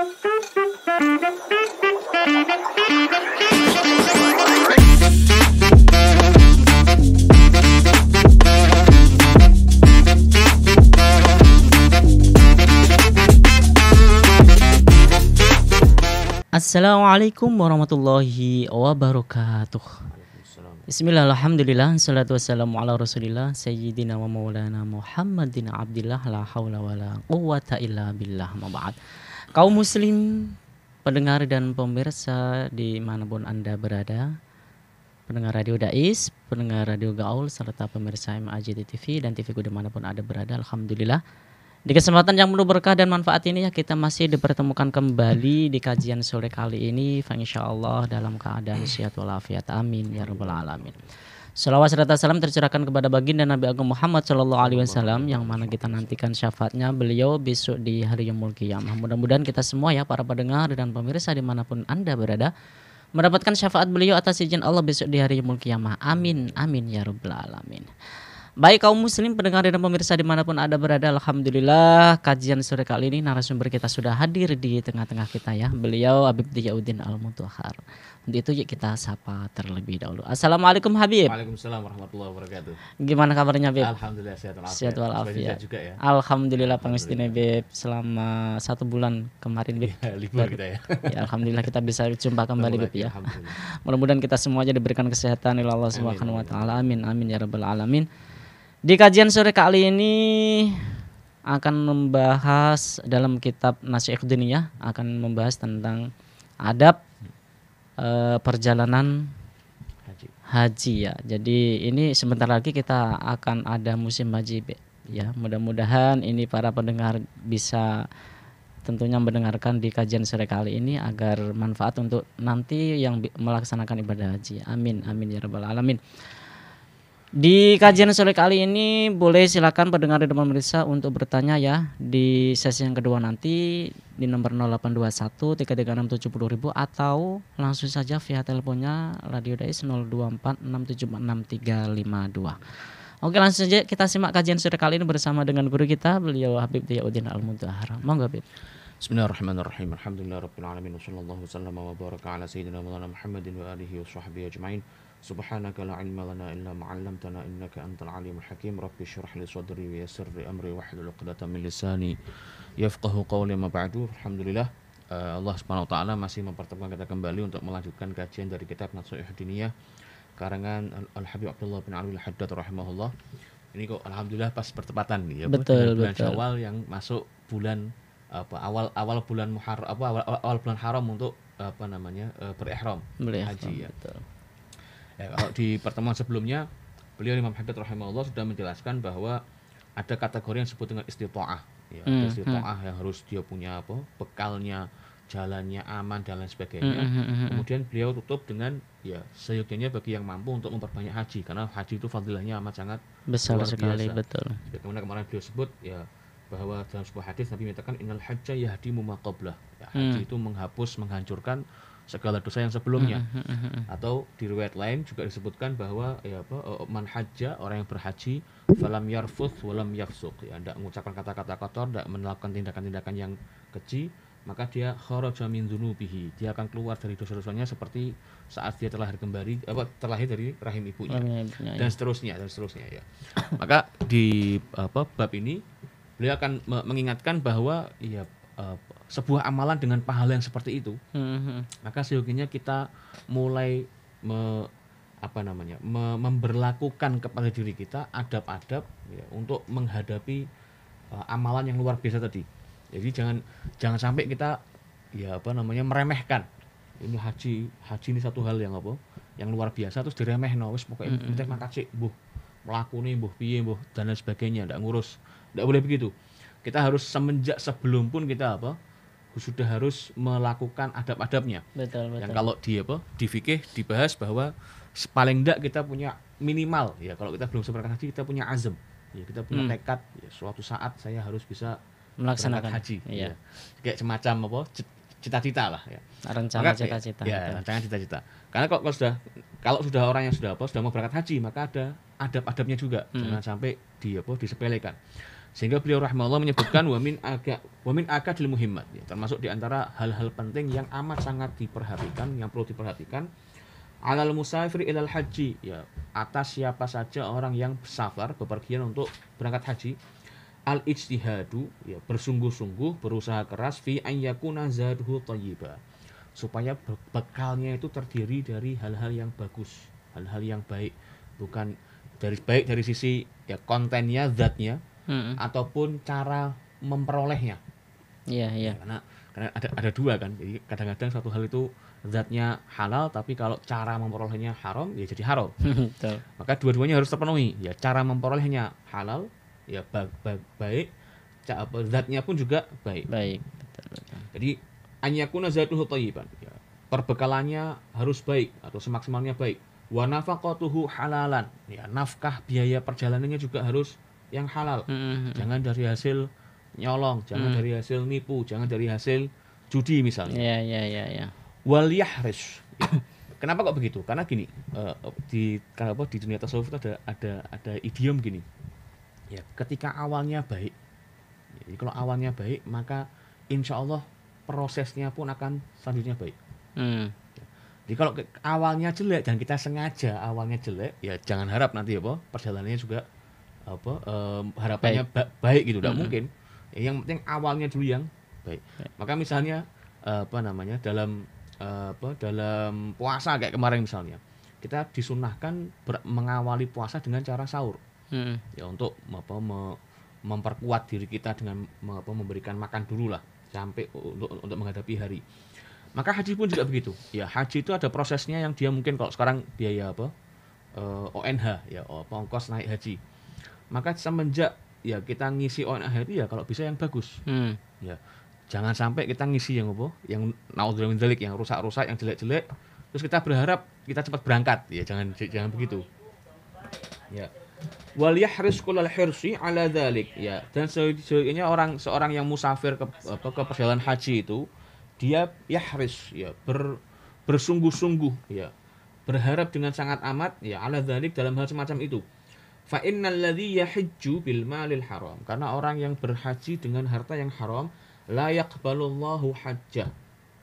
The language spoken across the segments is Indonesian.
Assalamualaikum warahmatullahi wabarakatuh. Bismillah, alhamdulillah, salatu wassalamu ala rasulillah Sayyidina wa maulana Muhammadin abdillah, la hawla wa la quwwata illa billah, ma ba'd. Kaum muslim, pendengar dan pemirsa dimanapun Anda berada, pendengar Radio Dais, pendengar Radio Gaul, serta pemirsa MAJT TV dan TV dimanapun Anda berada, alhamdulillah. Di kesempatan yang penuh berkah dan manfaat ini ya, kita masih dipertemukan kembali di kajian sore kali ini, insyaallah dalam keadaan sehat walafiat, amin ya rabbal alamin. Shalawat serta salam tercurahkan kepada baginda Nabi Agung Muhammad sallallahu alaihi wasallam, yang mana kita nantikan syafaatnya beliau besok di hari yaumul qiyamah. Mudah-mudahan kita semua ya, para pendengar dan pemirsa dimanapun Anda berada, mendapatkan syafaat beliau atas izin Allah besok di hari yaumul qiyamah, amin amin ya rabbal alamin. Baik kaum muslim, pendengar dan pemirsa dimanapun Anda berada, alhamdulillah kajian sore kali ini narasumber kita sudah hadir di tengah-tengah kita ya. Beliau Habib Diyauddin Al-Mutahhar. Untuk itu yuk kita sapa terlebih dahulu. Assalamualaikum Habib. Waalaikumsalam warahmatullahi wabarakatuh. Gimana kabarnya Habib? Alhamdulillah sehat walafiat. Sehat walafiat juga ya. Alhamdulillah pangestina Habib, selama 1 bulan kemarin Habib. Ya, libur kita ya. Ya alhamdulillah kita bisa jumpa kembali Habib ya. Alhamdulillah. Mudah-mudahan kita semua aja diberikan kesehatan oleh Allah Subhanahu wa taala. Amin amin ya rabbal alamin. Di kajian sore kali ini akan membahas dalam kitab Nasihat Diniyah, akan membahas tentang adab perjalanan haji ya. Jadi ini sebentar lagi kita akan ada musim haji ya. Mudah-mudahan ini para pendengar bisa tentunya mendengarkan di kajian sore kali ini agar manfaat untuk nanti yang melaksanakan ibadah haji. Amin amin ya rabbal alamin. Di kajian sore kali ini boleh silakan pendengar dan pemirsa untuk bertanya ya di sesi yang kedua nanti di nomor 0821 336 70.000 atau langsung saja via teleponnya Radio Dais 024 674 352. Oke, langsung saja kita simak kajian sore kali ini bersama dengan guru kita, beliau Habib Diyauddin Al-Mutahhar. Monggo Habib. Bismillahirrahmanirrahim. Alhamdulillahirabbil alamin wassallallahu wasallam wa baraka ala sayyidina Maulana Muhammadin wa alihi wa sahbihi ajmain. Subhanaka la ilma lana illa ma 'allamtana innaka antal alimul hakim. Rabbi shrah li sadri wa yassir li amri wahlul 'uqdatam min lisani yafqahu qawli. Ma ba'du. Alhamdulillah, Allah Subhanahu wa taala masih mempertemukan kita kembali untuk melanjutkan kajian dari kitab Nasihat Diniyah karangan Al-Habib Abdullah bin Alwi Al-Haddad rahimahullah. Ini kok alhamdulillah pas bertepatan ya, betul, bulan betul. Syawal yang masuk bulan awal bulan Muharram, awal bulan haram untuk berihram haji ya. Betul. Ya, kalau di pertemuan sebelumnya beliau Imam Haddad rahimahullah sudah menjelaskan bahwa ada kategori yang disebut dengan istita'ah ya, istita'ah yang harus dia punya bekalnya, jalannya aman dan lain sebagainya. Kemudian beliau tutup dengan ya seyogianya bagi yang mampu untuk memperbanyak haji, karena haji itu fadilahnya amat sangat besar luar sekali, biasa. betul. Bagaimana kemarin beliau sebut ya, bahwa dalam sebuah hadis Nabi menyatakan innal hajja yahdimu ma qablah. Ya, haji itu menghapus, menghancurkan segala dosa yang sebelumnya. Atau di riwayat lain juga disebutkan bahwa ya man hajja, orang yang berhaji, falam yarfuth walam yafsuq, ya tidak mengucapkan kata-kata kotor, tidak melakukan tindakan-tindakan yang keji, maka dia kharaja min dzunubihi, dia akan keluar dari dosa-dosanya seperti saat dia terlahir dari rahim ibunya. Dan seterusnya ya. Maka di bab ini beliau akan mengingatkan bahwa ya sebuah amalan dengan pahala yang seperti itu, maka seyogianya kita mulai memberlakukan kepada diri kita adab-adab ya, untuk menghadapi amalan yang luar biasa tadi. Jadi jangan sampai kita meremehkan ini haji ini satu hal yang luar biasa terus diremehno, wis pokoke penting makasih mbuh mlakune mbuh piye mbuh dan lain sebagainya, ndak ngurus. Ndak boleh begitu. Kita harus semenjak sebelum pun kita sudah harus melakukan adab-adabnya. Betul. Yang kalau di fikih dibahas bahwa paling enggak kita punya minimal ya, kalau kita belum seberangkat haji kita punya azam. Ya, kita punya tekad ya, suatu saat saya harus bisa melaksanakan haji. Iya. Ya. Kayak semacam cita-cita lah ya. Rencana cita-cita. Ya, rencana cita-cita. Karena kalau sudah orang yang sudah mau berangkat haji, maka ada adab-adabnya juga. Jangan sampai disepelekan. Sehingga beliau rahimahullah menyebutkan wa min akadil muhimmat, ya, termasuk di antara hal-hal penting yang amat sangat diperhatikan, yang perlu diperhatikan alal musafir ilal haji, ya, atas siapa saja orang yang safar bepergian untuk berangkat haji, al ijtihadu, ya, bersungguh-sungguh berusaha keras fi an yakuna zaduhu thayyiba, supaya bekalnya itu terdiri dari hal-hal yang bagus, hal-hal yang baik, bukan baik dari sisi ya kontennya, zatnya, ataupun cara memperolehnya. Iya. Ya, karena ada dua kan. Jadi kadang-kadang satu hal itu zatnya halal, tapi kalau cara memperolehnya haram, ya jadi haram. Betul. Maka dua-duanya harus terpenuhi. Ya, cara memperolehnya halal, ya baik, zatnya pun juga baik. Baik, betul. Jadi anyakuna zatuhu thayyiban. Ya, perbekalannya harus baik atau semaksimalnya baik. Wa nafaqatuhu halalan. Ya, nafkah biaya perjalanannya juga harus yang halal. Jangan dari hasil nyolong, jangan dari hasil nipu, jangan dari hasil judi misalnya. Iya. Wal yahris. Ya. Kenapa kok begitu? Karena gini, di dunia tasawuf itu ada idiom gini. Ya, ketika awalnya baik. Jadi kalau awalnya baik, maka insya Allah prosesnya pun akan selanjutnya baik. Ya. Jadi kalau awalnya jelek dan kita sengaja awalnya jelek, ya jangan harap nanti perjalanannya juga harapannya baik gitu, tidak mungkin. Yang penting awalnya dulu yang baik. Maka misalnya dalam puasa kayak kemarin misalnya, kita disunahkan mengawali puasa dengan cara sahur. Ya, untuk memperkuat diri kita dengan memberikan makan dulu lah sampai untuk menghadapi hari. Maka haji pun juga begitu. Ya, haji itu ada prosesnya yang dia mungkin kalau sekarang biaya ONH, ya, ongkos naik haji. Maka semenjak ya kita ngisi ONH itu ya kalau bisa yang bagus. Ya. Jangan sampai kita ngisi yang naudzubillah min dzalik, yang rusak-rusak, yang jelek-jelek, terus kita berharap kita cepat berangkat. Ya jangan begitu. Ya. Wal yahris kullal hirsi ala dzalik. Ya, dan seyogianya seorang yang musafir ke perjalanan haji itu dia yahris, ya, bersungguh-sungguh, ya, berharap dengan sangat amat, ya, ala dzalik, dalam hal semacam itu. Fa innal ladzi yahujju bil malil haram, karena orang yang berhaji dengan harta yang haram, la yaqbalullahu hajjah,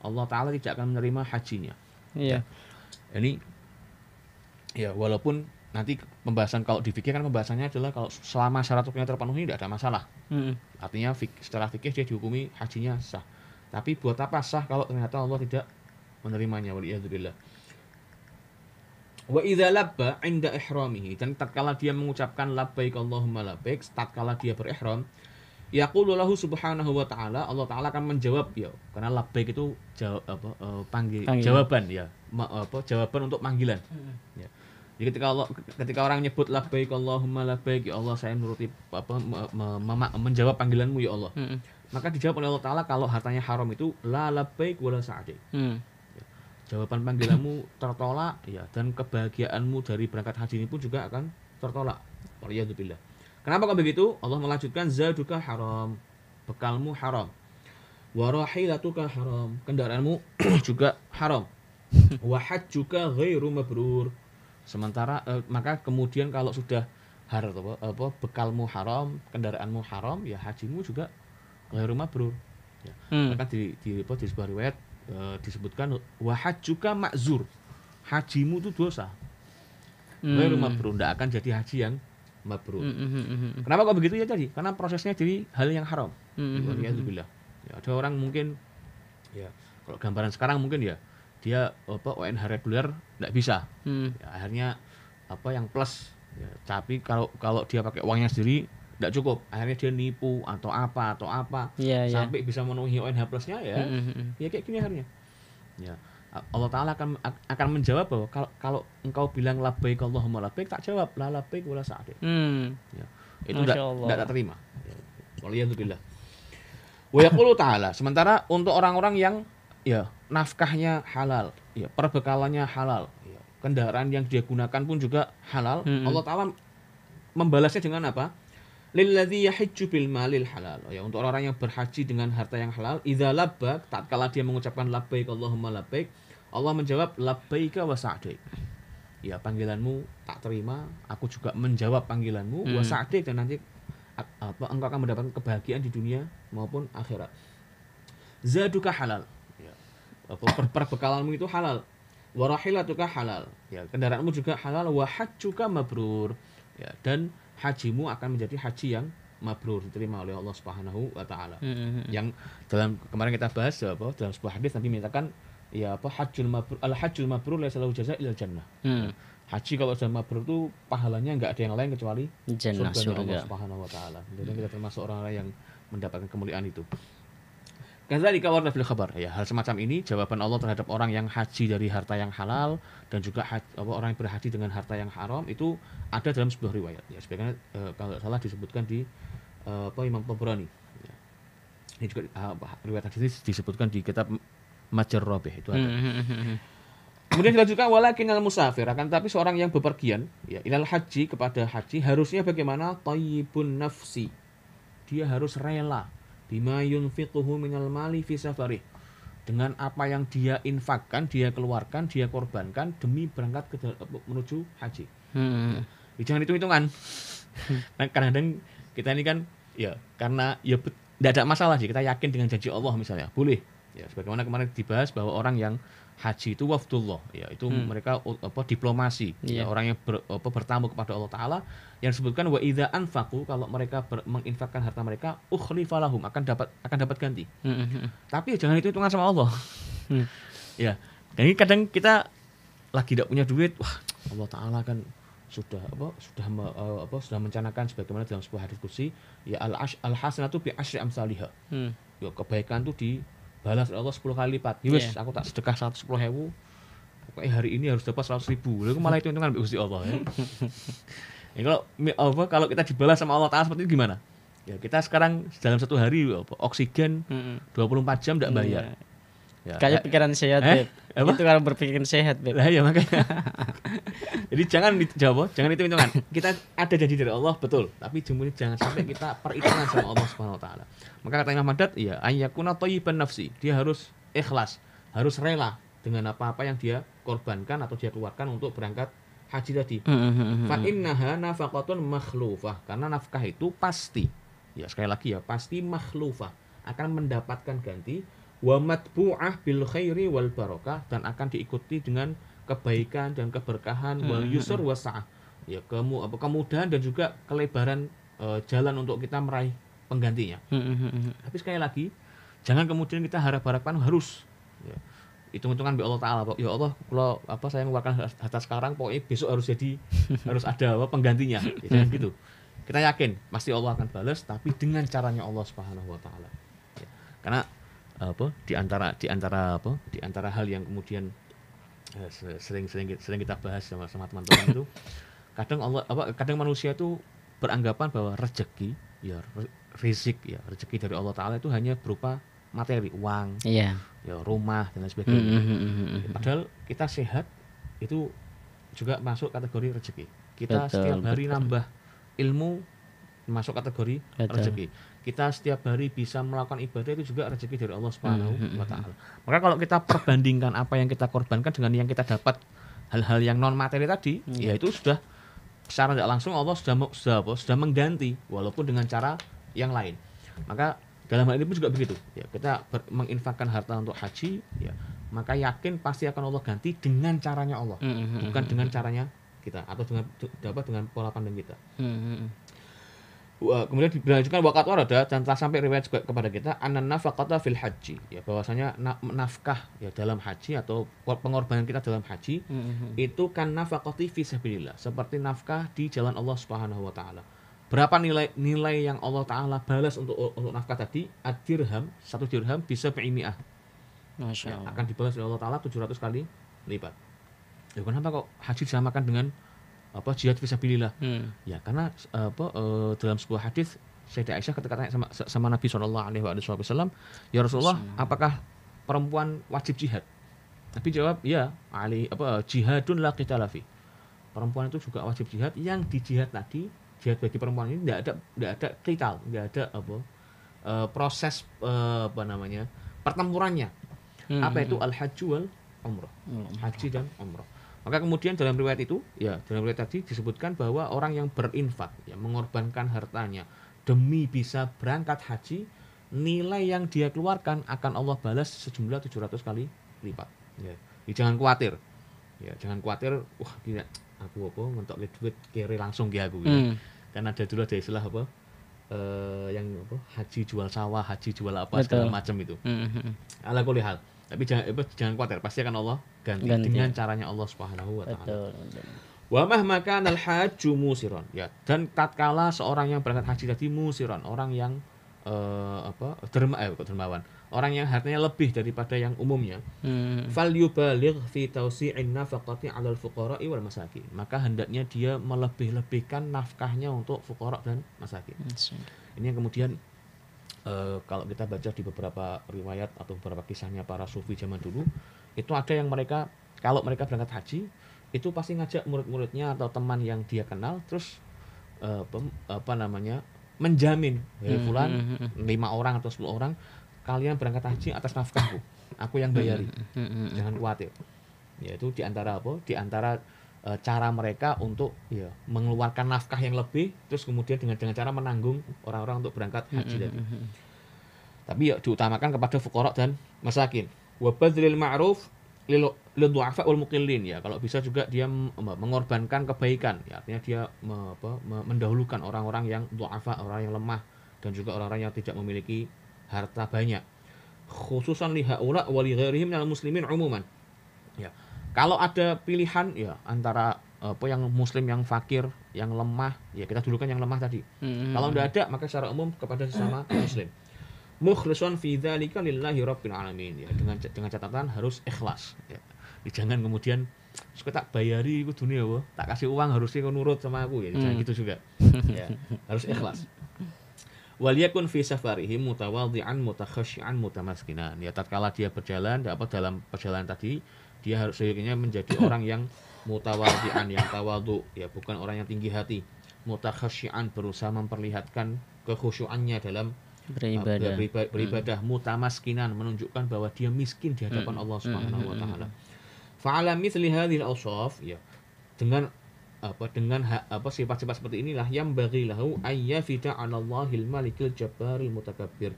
Allah Ta'ala tidak akan menerima hajinya. Iya. Ini ya, walaupun nanti pembahasan kalau di fikih kan pembahasannya adalah kalau selama syarat rukunnya terpenuhi tidak ada masalah. Artinya setelah fikih dia dihukumi hajinya sah. Tapi buat apa sah kalau ternyata Allah tidak menerimanya, waliyadzubillah. Wa idza labba 'inda ihramihi, dan tatkala dia mengucapkan labbaik Allahumma labbaik, tatkala dia berihram, yaqulu lahu subhanahu wa ta'ala, Allah Ta'ala akan menjawab, ya, karena labbaik itu jawaban, ya, jawaban untuk panggilan. Ya. Jadi ketika orang nyebut labbaik Allahumma labbaik, ya Allah saya menuruti menjawab panggilanmu ya Allah. Maka dijawab oleh Allah Ta'ala, kalau hartanya haram itu la labbaik wala sa'dik. Ya. Jawaban panggilanmu tertolak, ya, dan kebahagiaanmu dari berangkat haji ini pun juga akan tertolak. Waliyadzubillah. Kenapa kok begitu? Allah melanjutkan zaduka haram, bekalmu haram. Wa rahilatuka haram, kendaraanmu juga haram. Wa hajjuka ghairu mabrur. Sementara maka kemudian kalau sudah bekalmu haram, kendaraanmu haram, ya hajimu juga ghairu mabrur. Ya. Maka di sebuah riwayat disebutkan wa hajjuka ma'zur. Hajimu itu dosa. Ghairu mabrur, tidak akan jadi haji yang mabrur. Kenapa kok begitu ya tadi? Karena prosesnya jadi hal yang haram. Waliyadzubillah. Ya, ada orang mungkin, ya, kalau gambaran sekarang mungkin ya dia ONH reguler tidak bisa. Ya, akhirnya yang plus. Ya, tapi kalau dia pakai uangnya sendiri tidak cukup. Akhirnya dia nipu atau apa sampai bisa memenuhi ONH plusnya, ya. Ya kayak gini akhirnya. Ya. Allah Ta'ala akan menjawab bahwa kalau engkau bilang labbaik Allahumma labbaik, tak jawab la labbaik wala sa'dik. Ya. Itu tidak terima. Waliyadzubillah. Wa yaqulu ta'ala, sementara untuk orang-orang yang, ya, nafkahnya halal, ya, perbekalannya halal, ya, kendaraan yang dia gunakan pun juga halal, Allah Ta'ala membalasnya dengan apa? Lilladzi yahujju bil malil halal. Ya, untuk orang yang berhaji dengan harta yang halal, idza labba, tatkala dia mengucapkan labbaik Allahumma labbaik, Allah menjawab labbaika wa sa'dik. Ya, panggilanmu tak terima, aku juga menjawab panggilanmu, wa sa'dik, dan nanti engkau akan mendapatkan kebahagiaan di dunia maupun akhirat. Zaduka halal. Ya. Perbekalanmu itu halal. Wa rahilatuka halal. Ya, kendaraanmu juga halal. Wa hajjuka mabrur. Ya, dan hajimu akan menjadi haji yang mabrur, diterima oleh Allah Subhanahu wa taala. Yang dalam kemarin kita bahas dalam sebuah hadis Nabi menyatakan hajjul mabrur laisa lahu jazaa illa jannah. Haji kalau sudah mabrur itu pahalanya enggak ada yang lain kecuali Jannah, surga Allah surga. Subhanahu wa taala. Jadi kita termasuk orang-orang yang mendapatkan kemuliaan itu. Kadzalika warada fil khabar. Ya, hal semacam ini jawaban Allah terhadap orang yang haji dari harta yang halal dan juga orang yang berhaji dengan harta yang haram itu ada dalam sebuah riwayat. Ya, sebagaimana kalau salah disebutkan di Imam Tabrani. Ya. Ini juga riwayat hadis disebutkan di kitab Majr Rabih itu ada. Kemudian dilanjutkan walakinal musafir, akan tapi seorang yang bepergian ya ilal haji, kepada haji harusnya bagaimana? Thayyibun nafsi. Dia harus rela bima yunfiquhu minal mali fi safari, dengan apa yang dia infakkan, dia keluarkan, dia korbankan demi berangkat menuju haji. Ya, jangan hitung-hitungan. Nah, kadang-kadang kita ini kan ya karena ya tidak ada masalah sih, kita yakin dengan janji Allah misalnya, boleh. Ya, sebagaimana kemarin dibahas bahwa orang yang haji itu wafdullah, ya itu mereka diplomasi, ya, orang yang bertamu kepada Allah Taala, yang disebutkan wa idza anfaqu, kalau mereka menginfakkan harta mereka ukhlifa lahum, akan dapat ganti. Tapi ya jangan itu hitungan sama Allah. Ya, dan ini kadang kita lagi tidak punya duit, wah Allah Taala kan sudah mencanakan sebagaimana dalam sebuah hadis qudsi, ya al hasanatu bi asyri amsalihha. Ya, kebaikan itu dibalas oleh Allah 10 kali lipat. Yes, aku tak sedekah 110.000. Pokoknya hari ini harus dapat 100.000. Lalu malah hitung-hitungan Gusti Allah ya. Ya, kalau kita dibalas sama Allah Taala seperti itu gimana? Ya, kita sekarang dalam satu hari oksigen 24 jam tidak bayar. Ya, kayak pikiran sehat, Beb. Itu kalau berpikiran sehat, Beb. Lah ya makanya. Jadi jangan dijawab, jangan hitung-hitungan. Kita ada janji dari Allah, betul. Tapi jangan sampai kita perhitungan sama Allah Subhanahu wa taala. Maka kata Imam Haddad, ya ayyakuna thayyiban nafsi. Dia harus ikhlas, harus rela dengan apa-apa yang dia korbankan atau dia keluarkan untuk berangkat haji tadi. Fa innaha nafaqatun makhlufah. Karena nafkah itu pasti, ya sekali lagi ya, pasti makhlufah, akan mendapatkan ganti, wa matbu'ah bil khairi wal barakah, dan akan diikuti dengan kebaikan dan keberkahan, wal yusr wasa'ah, ya kemudahan dan juga kelebaran jalan untuk kita meraih penggantinya. Tapi sekali lagi jangan kemudian kita harap-harapkan harus ya, hitung-hitungan bi Allah Taala, ya Allah kalau saya mengeluarkan harta sekarang pokoknya besok harus ada penggantinya. Ya, jangan gitu. Kita yakin pasti Allah akan balas, tapi dengan caranya Allah Subhanahu wa taala. Ya, karena di antara hal yang kemudian sering kita bahas sama teman-teman itu, kadang manusia itu beranggapan bahwa rezeki ya rezeki dari Allah Taala itu hanya berupa materi, uang, ya rumah dan lain sebagainya. Padahal kita sehat itu juga masuk kategori rezeki. Kita setiap hari nambah ilmu masuk kategori rezeki. Kita setiap hari bisa melakukan ibadah itu juga rezeki dari Allah Subhanahu wa taala. Maka kalau kita perbandingkan apa yang kita korbankan dengan yang kita dapat hal-hal yang non materi tadi, ya itu sudah secara tidak langsung Allah sudah mengganti walaupun dengan cara yang lain. Maka dalam hal ini pun juga begitu. Ya, kita menginfakkan harta untuk haji, ya, maka yakin pasti akan Allah ganti dengan caranya Allah, bukan dengan caranya kita atau dengan pola pandang kita. Kemudian dilanjutkan waqat warada, dan telah sampai riwayat kepada kita anan nafaqata fil haji, ya bahwasanya nafkah ya dalam haji atau pengorbanan kita dalam haji itu kan nafaqati fi sabilillah, seperti nafkah di jalan Allah Subhanahu wa taala. Berapa nilai yang Allah taala balas untuk nafkah tadi? Ad-dirham, 1 dirham bisa bi'imi'ah. Masya Allah. Akan dibalas oleh Allah taala 700 kali lipat. Ya kenapa kok haji disamakan dengan jihad fisabilillah? Ya karena dalam sebuah hadis Sayyidah Aisyah ketika tanya sama Nabi SAW, ya Rasulullah, apakah perempuan wajib jihad? Nabi jawab, ya jihadun la qitala fi. Perempuan itu juga wajib jihad. Yang di jihad tadi, jihad bagi perempuan ini tidak ada qital, tidak ada proses pertempurannya. Apa itu al-hajju wal umrah? Haji dan umrah. Maka kemudian dalam riwayat itu, ya dalam riwayat tadi disebutkan bahwa orang yang berinfak, ya mengorbankan hartanya demi bisa berangkat haji, nilai yang dia keluarkan akan Allah balas sejumlah 700 kali lipat. Ya. Jadi jangan khawatir. Ya, jangan khawatir, wah gila, aku apa ngentok duit kiri langsung ki aku ya. Kan ada dulu ada istilah apa? Yang apa? Haji jual sawah, haji jual apa segala macam itu. Ala kulli hal. Tapi jangan khawatir, pasti akan Allah ganti dengan caranya Allah Subhanahu wa taala. Wa mahma kana al-hajju musiran. Ya, dan tatkala seorang yang berangkat haji tadi musiran, orang yang dermawan. Orang yang hartanya lebih daripada yang umumnya. Fal yubaligh fi tawsi'in nafaqati 'alal fuqara'i wal masakin. Maka hendaknya dia melebih-lebihkan nafkahnya untuk fuqara dan masakin. Ini yang kemudian kalau kita baca di beberapa riwayat atau beberapa kisahnya para sufi zaman dulu, itu ada yang mereka kalau mereka berangkat haji itu pasti ngajak murid-muridnya atau teman yang dia kenal, terus menjamin, fulan 5 orang atau 10 orang kalian berangkat haji atas nafkahku, aku yang bayari, jangan khawatir. Ya, itu diantara cara mereka untuk ya mengeluarkan nafkah yang lebih, terus kemudian dengan cara menanggung orang-orang untuk berangkat haji tadi. Tapi ya diutamakan kepada fuqara dan masakin. Wa badlil ma'ruf lil du'afa wal muqillin, ya kalau bisa juga dia mengorbankan kebaikan, ya artinya dia mendahulukan orang-orang yang du'afa, orang yang lemah, dan juga orang-orang yang tidak memiliki harta banyak, khususan li haula wa li ghairihim minal muslimin umuman. Ya. Kalau ada pilihan ya antara yang muslim yang fakir, yang lemah, ya kita dulukan yang lemah tadi. Kalau tidak ada, maka secara umum kepada sesama muslim. Mukhlishan fi dzalika lillahi rabbil alamin, ya dengan catatan harus ikhlas, ya. Jangan kemudian suka tak bayari iku dunia apa, tak kasih uang harusnya kau nurut sama aku, ya jangan gitu juga. Ya, harus ikhlas. Waliyakun fi safarihim mutawadhi'an mutakhasyi'an mutamaskinan. Ya tatkala dia berjalan dalam perjalanan tadi, dia harus seyogianya menjadi orang yang mutawadhi'an, yang tawadhu, ya bukan orang yang tinggi hati. Mutakhasyi'an, berusaha memperlihatkan kekhusyuannya dalam beribadah. Mutamaskinan, menunjukkan bahwa dia miskin di hadapan Allah Subhanahu wa taala. Fa'ala mithli hadhil awsaf, ya dengan sifat-sifat seperti inilah yang bagi lahu ayyafida 'alallahil malikil jabbaril mutakabbir.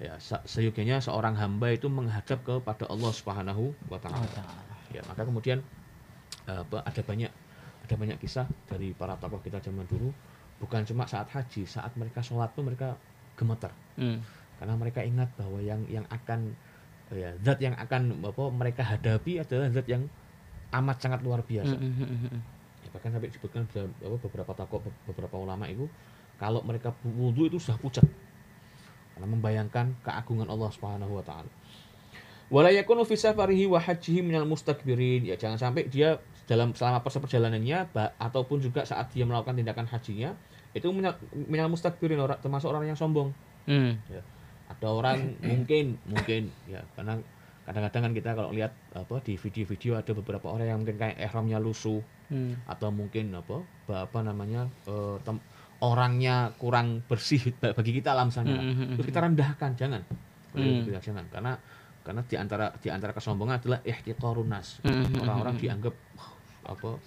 Ya, seyogianya seorang hamba itu menghadap kepada Allah Subhanahu wa taala. Ya, maka kemudian ada banyak kisah dari para tokoh kita zaman dulu, bukan cuma saat haji, saat mereka sholat pun mereka gemetar. Karena mereka ingat bahwa yang akan zat yang akan mereka hadapi adalah zat yang amat sangat luar biasa. Bahkan sampai disebutkan beberapa tokoh, beberapa ulama itu kalau mereka wudu itu sudah pucat karena membayangkan keagungan Allah Subhanahu wa taala. Wala yakunu fi safarihi wa hajjihi minal mustakbirin, ya jangan sampai dia selama perjalanannya ataupun juga saat dia melakukan tindakan hajinya itu minal mustakbirin, termasuk orang yang sombong. Ya, ada orang mungkin ya, karena kadang-kadang kan kita kalau lihat di video-video ada beberapa orang yang mungkin kayak ihramnya lusuh, atau mungkin orangnya kurang bersih bagi kita lah misalnya, terus kita rendahkan, jangan. Karena di antara kesombongan adalah ihtiqarun nas, orang-orang dianggap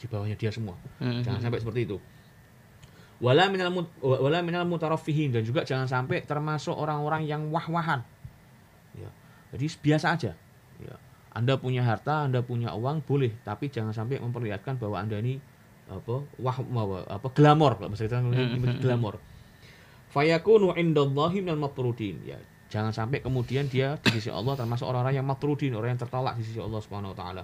di bawahnya dia semua. Jangan sampai seperti itu. Wala minal mutaraffihin, dan juga jangan sampai termasuk orang-orang yang wah-wahan. Ya. Jadi biasa aja. Ya. Anda punya harta, Anda punya uang, boleh, tapi jangan sampai memperlihatkan bahwa Anda ini glamor, bahasa kita glamor. Fayakunu indallahi minal matrudin. Ya, jangan sampai kemudian dia di sisi Allah termasuk orang-orang yang matrudin, orang yang tertolak di sisi Allah Subhanahu wa taala.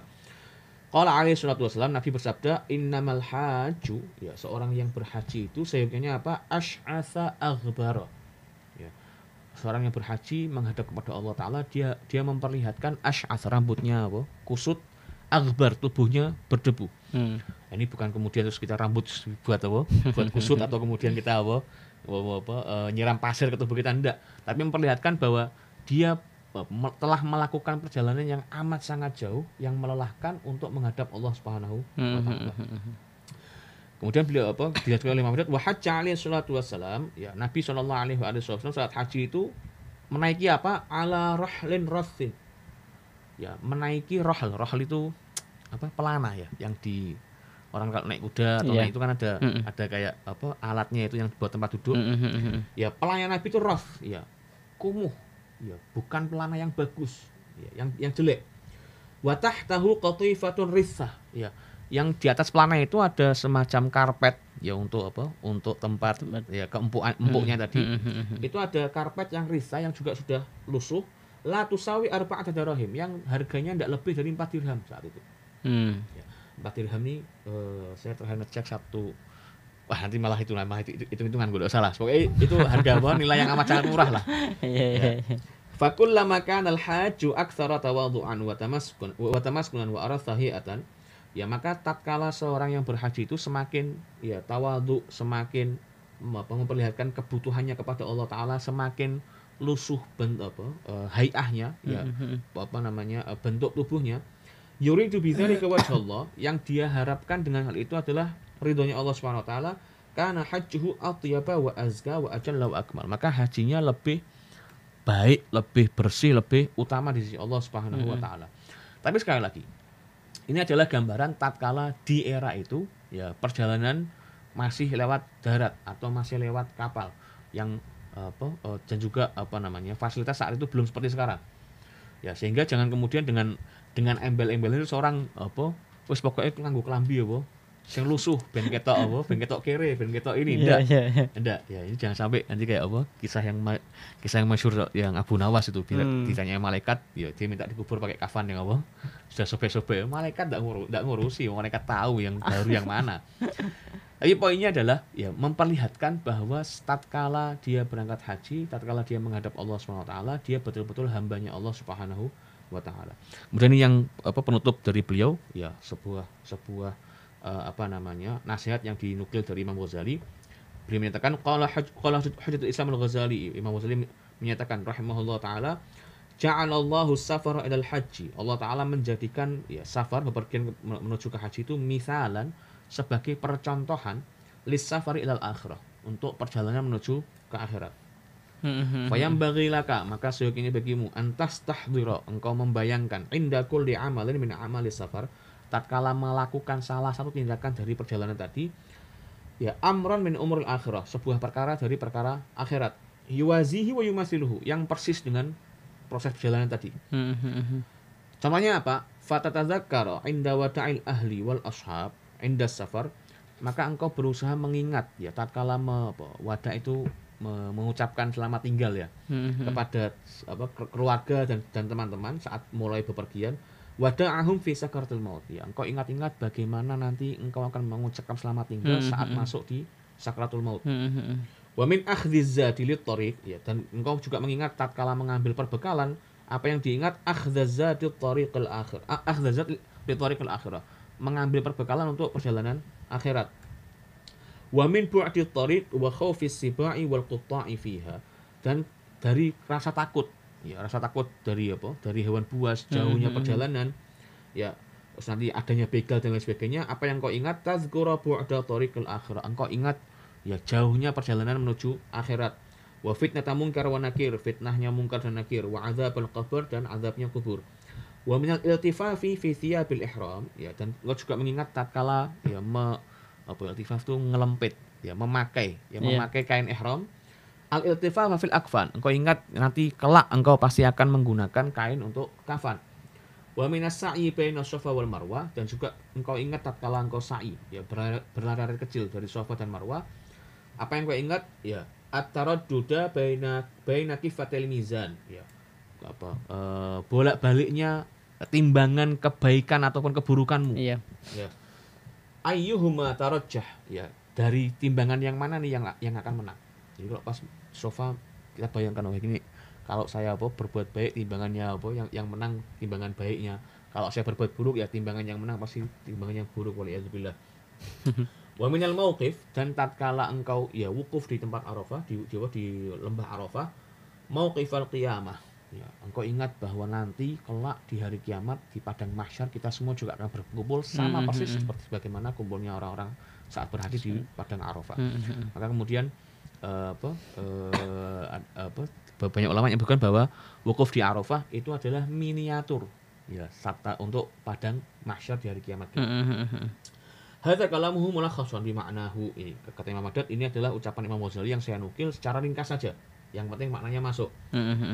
Qala alaihi salatu wasallam, Nabi bersabda, innamal haju, ya seorang yang berhaji itu seyogianya apa? Asy'atsa aghbara. Ya. Seorang yang berhaji menghadap kepada Allah taala, dia memperlihatkan asy'ats, rambutnya kusut, aghbar, tubuhnya berdebu. Ini bukan kemudian terus kita rambut buat buat kusut atau kemudian kita nyiram pasir ke tubuh kita, enggak, tapi memperlihatkan bahwa dia telah melakukan perjalanan yang amat sangat jauh, yang melelahkan untuk menghadap Allah Subhanahu wa taala. Kemudian beliau dijelaskan oleh Imam Ahmad, wa hajja alaihi salatu wassalam, ya Nabi sallallahu alaihi wasallam saat haji itu menaiki apa? Ala rahlin rathin. Ya, menaiki rahal. Rahal itu pelana ya, yang orang kalau naik kuda atau naik itu kan ada kayak apa alatnya itu yang buat tempat duduk. Ya pelayan Nabi itu rough, ya kumuh, ya bukan pelana yang bagus, ya yang jelek. Wa tahtahu qatifatun rithah, ya yang di atas pelana itu ada semacam karpet, ya untuk apa? Untuk tempat ya empuknya tadi. Itu ada karpet yang rithah yang juga sudah lusuh. La tusawi arba'ata dirham, yang harganya tidak lebih dari 4 dirham saat itu. Ya, 4 dirham ini saya terakhir ngecek satu. Wah, nanti malah hitungan gue udah salah. Pokoknya itu harga apa nilai yang amat sangat murah lah. Ya. Fakullama kana al-hajju aktsara tawadhu'an wa tamaskunan wa arathahiatan. Ya maka tatkala seorang yang berhaji itu semakin ya tawadhu, semakin memperlihatkan kebutuhannya kepada Allah taala, semakin lusuh hai'ahnya, ya apa namanya bentuk tubuhnya, yuridu bidzalika wajhallah, yang dia harapkan dengan hal itu adalah ridhonya Allah Subhanahu wa taala, kana hajjuhu atyaba wa azka wa ajalla wa akmal, maka hajinya lebih baik, lebih bersih, lebih utama di sisi Allah Subhanahu wa taala. Tapi sekali lagi, ini adalah gambaran tatkala di era itu ya perjalanan masih lewat darat atau masih lewat kapal yang dan juga fasilitas saat itu belum seperti sekarang. Ya sehingga jangan kemudian dengan embel-embel itu seorang wis pokoke nganggo klambi sing lusuh ben ketok kere, ben ketok ini ndak. Ya ini jangan sampai nanti kayak kisah yang masyhur yang Abu Nawas itu ditanya malaikat, ya dia minta dikubur pakai kafan yang sudah sobek-sobek. Malaikat ndak ngurusi, malaikat tahu yang baru yang mana. Tapi poinnya adalah ya memperlihatkan bahwa tatkala dia berangkat haji, tatkala dia menghadap Allah Subhanahu wa taala, dia betul-betul hambanya Allah Subhanahu wa taala. Kemudian ini yang penutup dari beliau, ya sebuah nasihat yang dinukil dari Imam Ghazali. Beliau menyatakan qala Hujjatul Islam Al-Ghazali, Imam Ghazali menyatakan rahimahullah taala, ja'alallahu safara ilal haji. Allah taala menjadikan ya safar, bepergian menuju ke haji itu misalan, sebagai percontohan lis safari ilal akhirah, untuk perjalanan menuju ke akhirat. Fayam bagilaka, maka seyoginya bagimu antas tahdira, engkau membayangkan inda kulli amalin min amali safar, tatkala melakukan salah satu tindakan dari perjalanan tadi, ya amran min umuril akhirah, sebuah perkara dari perkara akhirat, yuwazihi wa yumasiluhu, yang persis dengan proses perjalanan tadi. Contohnya apa? Fatatadzakkara inda wada'il ahli wal ashab inda safar, maka engkau berusaha mengingat ya tatkala wada itu mengucapkan selamat tinggal ya kepada keluarga dan teman-teman saat mulai bepergian. Wada'ahum fi sakaratil maut, ya engkau ingat-ingat bagaimana nanti engkau akan mengucapkan selamat tinggal saat masuk di sakaratul maut. Wa min akhdhiz zati lit tariq, ya dan engkau juga mengingat tatkala mengambil perbekalan, apa yang diingat akhdhaz zati tariqil akhir, akhdhaz zati lit tariqil akhirah, mengambil perbekalan untuk perjalanan akhirat. Wa min bu'di tariq wa khaufis sibai wal qutta'i fiha, dan dari rasa takut, ya rasa takut dari dari hewan buas, jauhnya perjalanan, ya terus nanti adanya begal dan lain sebagainya. Apa yang kau ingat? Tazkura bu'da tariqil akhirah, engkau ingat ya jauhnya perjalanan menuju akhirat. Wa fitnata munkar wa nakir, fitnahnya munkar dan nakir. Wa adzabul qabr, dan azabnya kubur. Wa minal iltifafi fi thiyabil ihram, ya dan engkau juga mengingat tatkala ya iltifaf itu ngelempit, ya memakai kain ihram. Al iltifaf fil akfan, engkau ingat nanti kelak engkau pasti akan menggunakan kain untuk kafan. Wa minas sa'i baina Safa wal Marwah, dan juga engkau ingat tatkala engkau sa'i, ya berlari kecil dari Safa dan Marwah. Apa yang engkau ingat? Ya at-taradduda baina kifatil mizan, ya bolak-baliknya timbangan kebaikan ataupun keburukanmu. Iya. Ya. Ayyuhuma tarajjah, ya dari timbangan yang mana nih yang akan menang. Jadi kalau pas sofa kita bayangkan ini, kalau saya berbuat baik timbangannya yang menang timbangan baiknya. Kalau saya berbuat buruk ya timbangan yang menang pasti timbangan yang buruk, waliyadzubillah. Wa minal mauqif, dan tatkala engkau ya wukuf di tempat Arafah, di lembah Arafah, mauqifal qiyamah, ya engkau ingat bahwa nanti kelak di hari kiamat di padang mahsyar kita semua juga akan berkumpul sama persis seperti bagaimana kumpulnya orang-orang saat berhaji di padang Arafah. Maka kemudian banyak ulama yang menyebutkan bahwa wukuf di Arafah itu adalah miniatur ya untuk padang mahsyar di hari kiamat. Hadza kalamuhu mulakhasun bi ma'nahu. Ini kata Imam Haddad, ini adalah ucapan Imam Ghazali yang saya nukil secara ringkas saja. Yang penting maknanya masuk.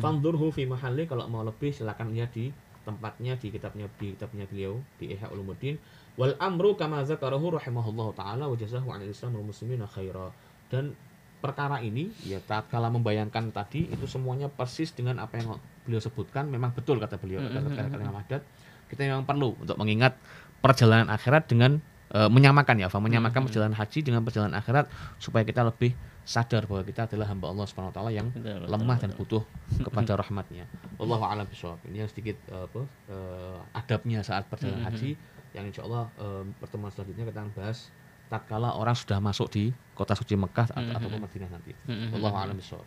Fanzurhu fi mahalli, kalau mau lebih silakan lihat di tempatnya di kitabnya beliau di Ihya Ulumuddin. Wal amru kama dzakarahu rahimahullahu taala wa jazahu 'anil Islam wal muslimina khaira. Dan perkara ini ya tatkala membayangkan tadi itu semuanya persis dengan apa yang beliau sebutkan, memang betul kata beliau, kata Imam Haddad. Kita memang perlu untuk mengingat perjalanan akhirat dengan menyamakan perjalanan haji dengan perjalanan akhirat supaya kita lebih sadar bahwa kita adalah hamba Allah Subhanahu wa taala yang lemah dan butuh kepada rahmatnya. Wallahu a'lam bishawab. Ini yang sedikit adabnya saat perjalanan haji yang insyaallah pertemuan selanjutnya kita akan bahas tatkala orang sudah masuk di kota suci Mekah ataupun Madinah nanti. Wallahu a'lam bishawab.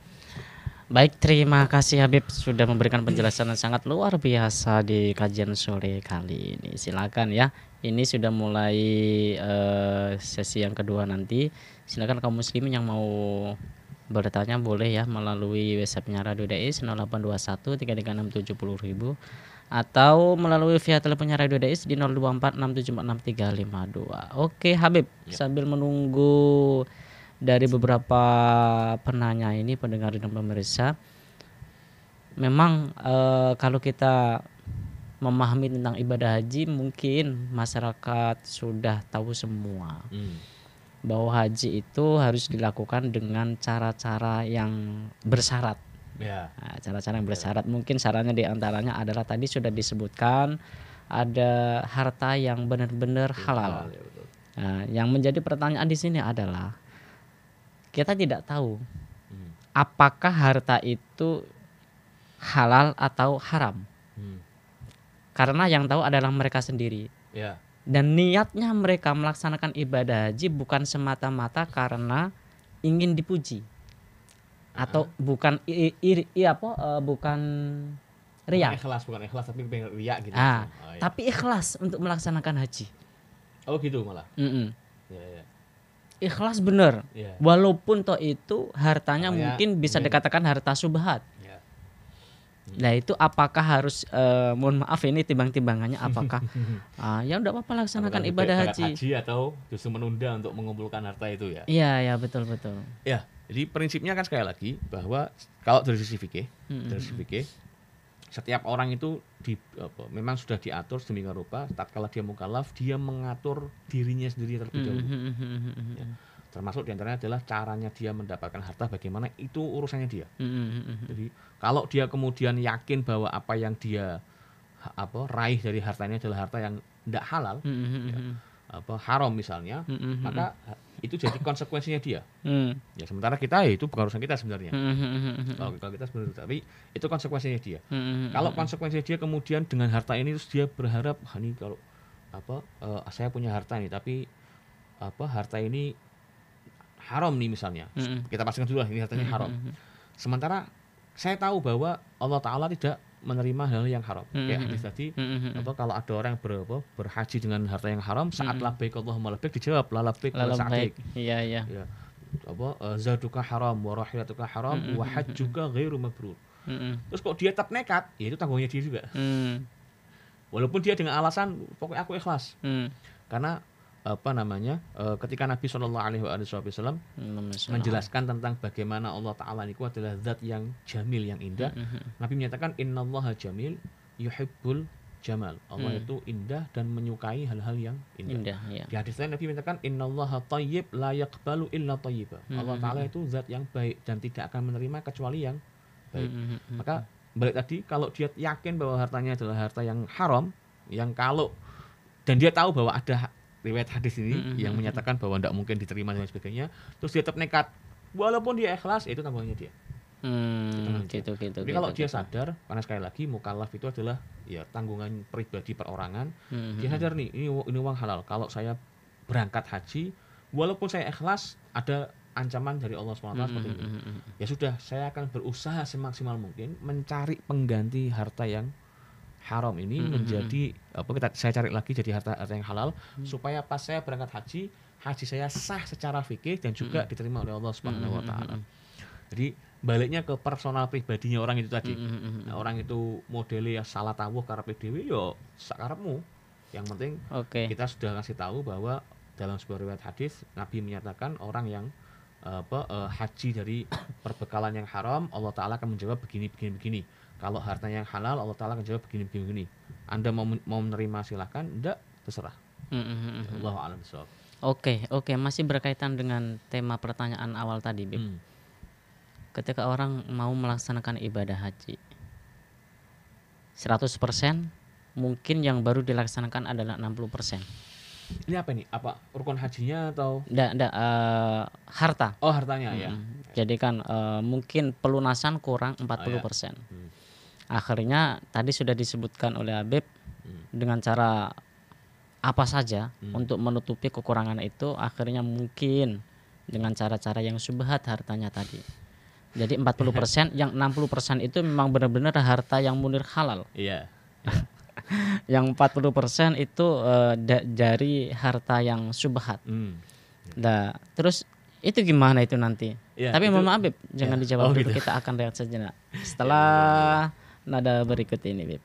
Baik, terima kasih Habib sudah memberikan penjelasan yang sangat luar biasa di kajian sore kali ini. Silakan ya. Ini sudah mulai sesi yang kedua nanti. Silakan kaum muslimin yang mau bertanya boleh ya melalui websitenya Radio Dais 0821 336 70.000 atau melalui via teleponnya Radio Dais di 0246746352. Oke Habib, sambil menunggu dari beberapa penanya ini, pendengar dan pemirsa, memang kalau kita memahami tentang ibadah haji, mungkin masyarakat sudah tahu semua bahwa haji itu harus dilakukan dengan cara-cara yang bersyarat. Nah, cara-cara yang bersyarat, mungkin syaratnya diantaranya adalah tadi sudah disebutkan ada harta yang benar-benar halal. Nah, yang menjadi pertanyaan di sini adalah kita tidak tahu apakah harta itu halal atau haram. Karena yang tahu adalah mereka sendiri. Dan niatnya mereka melaksanakan ibadah haji bukan semata-mata karena ingin dipuji. Atau bukan bukan riya. Bukan ikhlas tapi pengen riya gitu. Tapi ikhlas untuk melaksanakan haji. Oh gitu malah. Ikhlas benar. Walaupun toh itu hartanya mungkin bisa dikatakan harta subhat. Nah itu apakah harus mohon maaf ini timbang-timbangannya apakah ya udah apa-apa laksanakan ibadah haji atau justru menunda untuk mengumpulkan harta itu ya. Iya betul. Ya, jadi prinsipnya kan sekali lagi bahwa kalau dari sisi fikih, setiap orang itu memang sudah diatur sedemikian rupa tatkala dia mukallaf, dia mengatur dirinya sendiri terlebih dahulu. Ya. Termasuk diantaranya adalah caranya dia mendapatkan harta, bagaimana itu urusannya dia. Jadi kalau dia kemudian yakin bahwa apa yang dia raih dari hartanya adalah harta yang tidak halal, haram misalnya, maka itu jadi konsekuensinya dia. Ya sementara kita itu bukan urusan kita sebenarnya. Kalau kita sebenarnya, tapi itu konsekuensinya dia. Kalau konsekuensinya dia kemudian dengan harta ini terus dia berharap, ini kalau saya punya harta ini, tapi harta ini haram nih misalnya. Kita pastikan dulu lah ini hartanya haram. Sementara saya tahu bahwa Allah Ta'ala tidak menerima hal yang haram. Kayak hadis tadi, kalau ada orang yang berhaji dengan harta yang haram, saat labbaik Allahumma labbaik dijawab la labbaik wa sa'daik. Iya. Zaduka haram wa rahilatuka haram wa hajjuka ghairu mabrur. Terus kok dia tetap nekat, ya itu tanggungnya dia juga. Walaupun dia dengan alasan pokoknya aku ikhlas. Karena ketika Nabi SAW menjelaskan tentang bagaimana Allah Ta'ala itu adalah zat yang jamil, yang indah, Nabi menyatakan innallaha jamil yuhibbul jamal. Allah itu indah dan menyukai hal-hal yang indah. Di hadis lain Nabi menyatakan innallaha thayyib la yaqbalu illa thayyiba. Allah Ta'ala itu zat yang baik dan tidak akan menerima kecuali yang baik. Maka balik tadi, kalau dia yakin bahwa hartanya adalah harta yang haram, dan dia tahu bahwa ada riwayat hadis ini yang menyatakan bahwa tidak mungkin diterima dan sebagainya, terus dia tetap nekat walaupun dia ikhlas, itu tanggungannya dia. Gitu. Jadi kalau dia sadar, karena sekali lagi mukallaf itu adalah ya tanggungan pribadi perorangan, dia sadar nih ini uang halal, kalau saya berangkat haji walaupun saya ikhlas ada ancaman dari Allah SWT seperti ini. Ya sudah, saya akan berusaha semaksimal mungkin mencari pengganti harta yang haram ini menjadi saya cari lagi jadi harta yang halal, supaya pas saya berangkat haji saya sah secara fikih dan juga diterima oleh Allah Subhanahu wa taala. Jadi baliknya ke personal pribadinya orang itu tadi. Nah, orang itu modelnya salah tawuh karepe dhewe ya sakarepmu. Yang penting kita sudah kasih tahu bahwa dalam sebuah riwayat hadis Nabi menyatakan orang yang haji dari perbekalan yang haram, Allah Ta'ala akan menjawab begini. Kalau hartanya yang halal, Allah Ta'ala akan jawab begini. Anda mau menerima silahkan, enggak terserah. Allahu a'lam bishawab. Oke, masih berkaitan dengan tema pertanyaan awal tadi, Bib. Ketika orang mau melaksanakan ibadah haji 100%, mungkin yang baru dilaksanakan adalah 60%. Ini apa nih? Apa rukun hajinya atau? Enggak, harta. Oh, hartanya ya. Jadi kan mungkin pelunasan kurang 40%. Akhirnya tadi sudah disebutkan oleh Habib dengan cara apa saja untuk menutupi kekurangan itu, akhirnya mungkin dengan cara-cara yang syubhat hartanya tadi. Jadi 40%, yang 60% itu memang benar-benar harta yang munir halal. Iya. Yang 40% itu dari harta yang syubhat. Nah, terus itu gimana itu nanti? Ya, tapi itu, mohon maaf, Bib, jangan dijawab dulu. gitu. Kita akan lihat sejenak setelah nada berikut ini, Bib.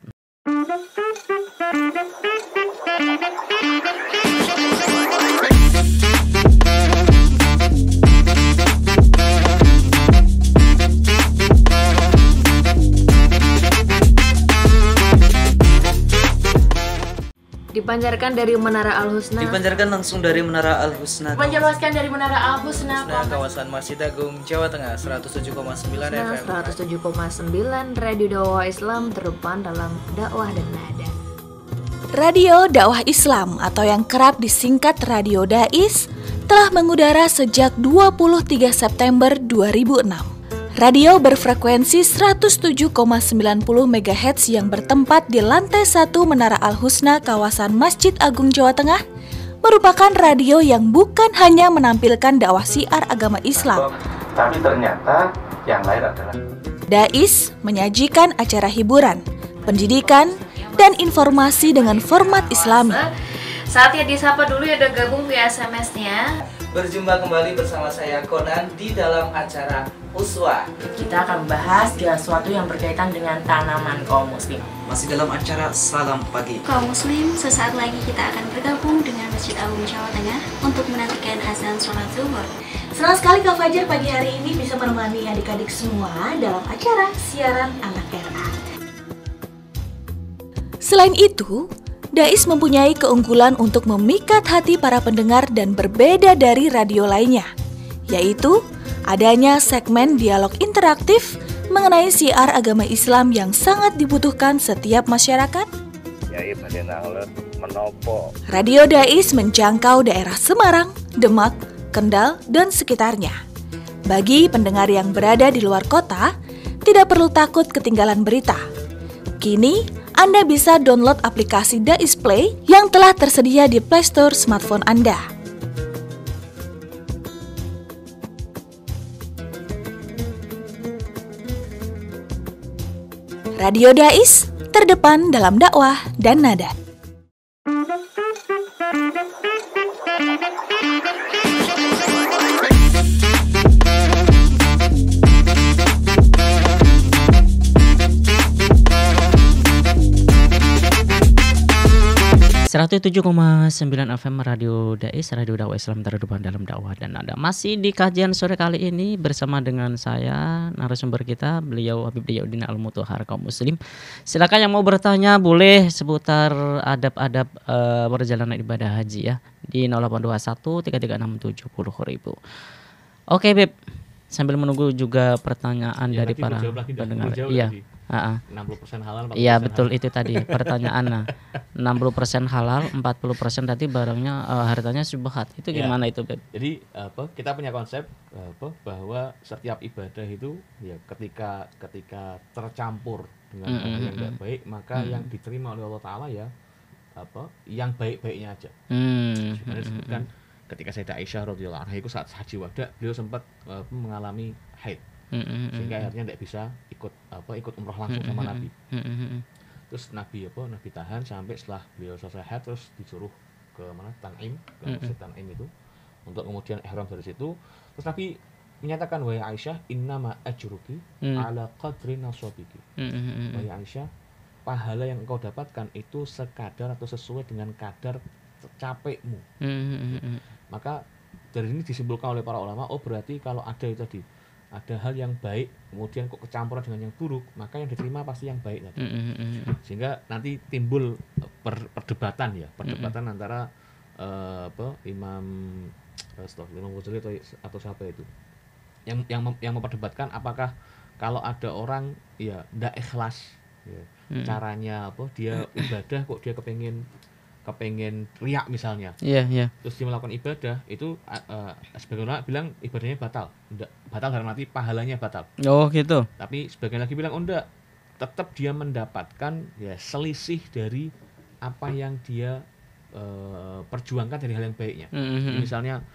Dipancarkan dari Menara Al-Husna. Dipancarkan langsung dari Menara Al-Husna. Menjelaskan dari Menara Al-Husna. Kawasan Masjid Agung, Jawa Tengah, 107,9 FM. 107,9 Radio Dakwah Islam terdepan dalam dakwah dan nada. Radio Dakwah Islam atau yang kerap disingkat Radio Dais telah mengudara sejak 23 September 2006. Radio berfrekuensi 107,90 MHz yang bertempat di lantai 1 Menara Al-Husna kawasan Masjid Agung Jawa Tengah merupakan radio yang bukan hanya menampilkan dakwah syiar agama Islam, tapi ternyata yang lain adalah Dais menyajikan acara hiburan, pendidikan, dan informasi dengan format Islami. Saatnya disapa dulu ya, udah gabung via SMS-nya. Berjumpa kembali bersama saya Conan di dalam acara Uswah. Kita akan membahas sesuatu yang berkaitan dengan tanaman kaum muslim. Masih dalam acara Salam Pagi. Kaum muslim, sesaat lagi kita akan bergabung dengan Masjid Agung Jawa Tengah untuk menantikan azan sholat zuhur. Senang sekali Kak Fajar pagi hari ini bisa menemani adik-adik semua dalam acara siaran anak RA. Selain itu, Dais mempunyai keunggulan untuk memikat hati para pendengar dan berbeda dari radio lainnya, yaitu adanya segmen dialog interaktif mengenai syiar agama Islam yang sangat dibutuhkan setiap masyarakat. Radio Dais menjangkau daerah Semarang, Demak, Kendal, dan sekitarnya. Bagi pendengar yang berada di luar kota, tidak perlu takut ketinggalan berita. Kini, Anda bisa download aplikasi Dais Play yang telah tersedia di Play Store smartphone Anda. Radio Dais, terdepan dalam dakwah dan nada. 107,9 FM Radio Dais, Radio Dakwah Islam terdepan dalam dakwah dan nada. Masih di kajian sore kali ini bersama dengan saya, narasumber kita, beliau Habib Diyauddin Al-Mutahhar kaum muslim. Silakan yang mau bertanya boleh seputar adab-adab perjalanan ibadah haji ya di 0821 336 70.000. Oke, Beb. Sambil menunggu juga pertanyaan dari para pendengar. Iya. 60% halal, 40% iya betul halal. Itu tadi pertanyaannya. 60% halal, 40% tadi barangnya hartanya syubhat. Itu gimana itu, Beb? Jadi kita punya konsep bahwa setiap ibadah itu ya ketika tercampur dengan hal yang tidak baik, maka yang diterima oleh Allah Taala ya yang baik-baiknya aja. Sebenarnya disebutkan ketika Sayyidah Aisyah radhiyallahu anha itu saat haji wada, beliau sempat mengalami haid. Sehingga akhirnya tidak bisa ikut umroh langsung sama Nabi. Terus Nabi tahan sampai setelah beliau selesai haid, terus disuruh ke mana Tan'im, ke Masjid Tan'im itu untuk kemudian ihram dari situ. Terus Nabi menyatakan, wahai Aisyah, innama ajruki ala qadri nasabiki. Wahai Aisyah, pahala yang engkau dapatkan itu sekadar atau sesuai dengan kadar capekmu. Maka dari ini disimpulkan oleh para ulama, berarti kalau ada itu tadi, ada hal yang baik kemudian kok kecampuran dengan yang buruk, maka yang diterima pasti yang baik tadi. Sehingga nanti timbul perdebatan antara Imam Ghazali atau siapa itu yang memperdebatkan apakah kalau ada orang ya ndak ikhlas ya, caranya dia ibadah kok dia kepengen riak misalnya, terus dia melakukan ibadah itu sebagian orang bilang ibadahnya batal dalam arti pahalanya batal. Gitu. Tapi sebagian lagi bilang enggak, tetap dia mendapatkan ya selisih dari apa yang dia perjuangkan dari hal yang baiknya. Jadi misalnya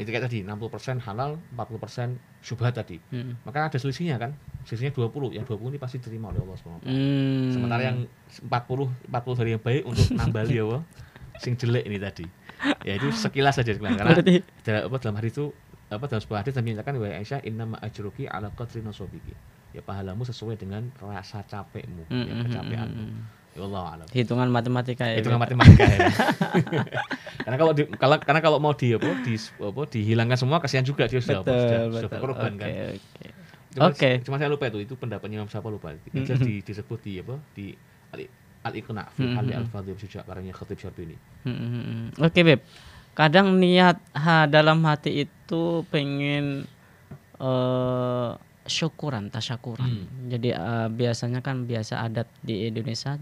itu kayak tadi 60% halal, 40% syubhat tadi. Maka ada selisihnya kan? Selisihnya 20. Yang 20 ini pasti diterima oleh Allah SWT. Sementara yang 40 dari yang baik untuk nambali ya, sing jelek ini tadi. Ya itu sekilas saja karena dalam hari itu dalam sebuah hadis Nabi menyatakan wa Aisyah innama ajruki ala qadri nasabiki. Ya pahalamu sesuai dengan rasa capekmu, ya kecapeanmu. Ya Allah alam. Hitungan matematika ya. Karena kalau mau dihilangkan semua kasihan juga dia sudah berkorban kan. Oke. Cuma saya lupa itu pendapatnya Imam siapa lupa. Itu disebut di Al-Iqna fi Hal al-Fadhil Syuja karanya Khatib Syarbini. Oke, Beb. Kadang niat dalam hati itu pengen tasyakuran. Jadi biasanya kan biasa adat di Indonesia.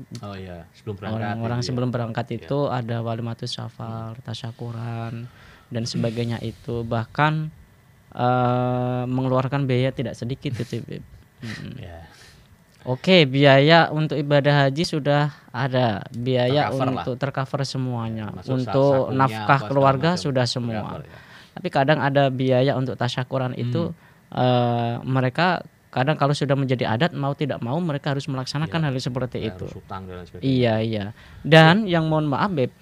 Sebelum berangkat. Orang-orang sebelum berangkat itu ada walimatus syafar, tasyakuran dan sebagainya itu, bahkan mengeluarkan biaya tidak sedikit itu, Beb. Oke, biaya untuk ibadah haji sudah ada, biaya untuk tercover semuanya, untuk nafkah keluarga sudah semua. Tapi kadang ada biaya untuk tasyakuran itu. Mereka kadang kalau sudah menjadi adat mau tidak mau mereka harus melaksanakan hal seperti itu. Iya. Dan yang mohon maaf, Beb,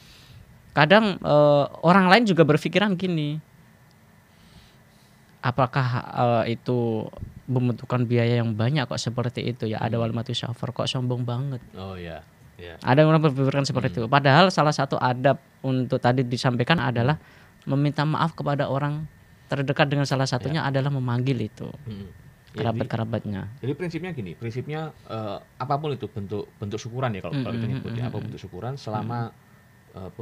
kadang orang lain juga berpikiran gini, apakah itu membutuhkan biaya yang banyak kok seperti itu ya, ada walimatus syafar kok sombong banget. Ada orang berpikiran seperti itu. Padahal salah satu adab untuk tadi disampaikan adalah meminta maaf kepada orang terdekat, dengan salah satunya adalah memanggil itu kerabat-kerabatnya. Jadi prinsipnya gini, apapun itu bentuk syukuran ya kalau kita nyebut ya, apa bentuk syukuran selama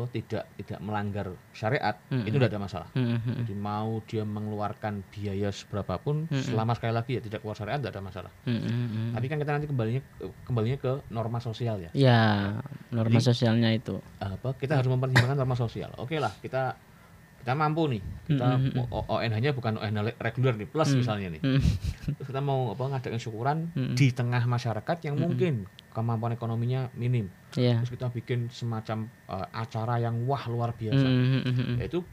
tidak melanggar syariat itu tidak ada masalah. Jadi mau dia mengeluarkan biaya seberapapun selama sekali lagi ya tidak keluar syariat tidak ada masalah. Tapi kan kita nanti kembalinya ke norma sosial ya. Ya, norma sosialnya itu. Kita harus mempertimbangkan norma sosial. Oke lah, kita mampu nih, kita ONH-nya bukan ONH reguler nih, plus misalnya nih. Terus kita mau ngadakan syukuran di tengah masyarakat yang mungkin kemampuan ekonominya minim. Terus kita bikin semacam acara yang luar biasa. Yaitu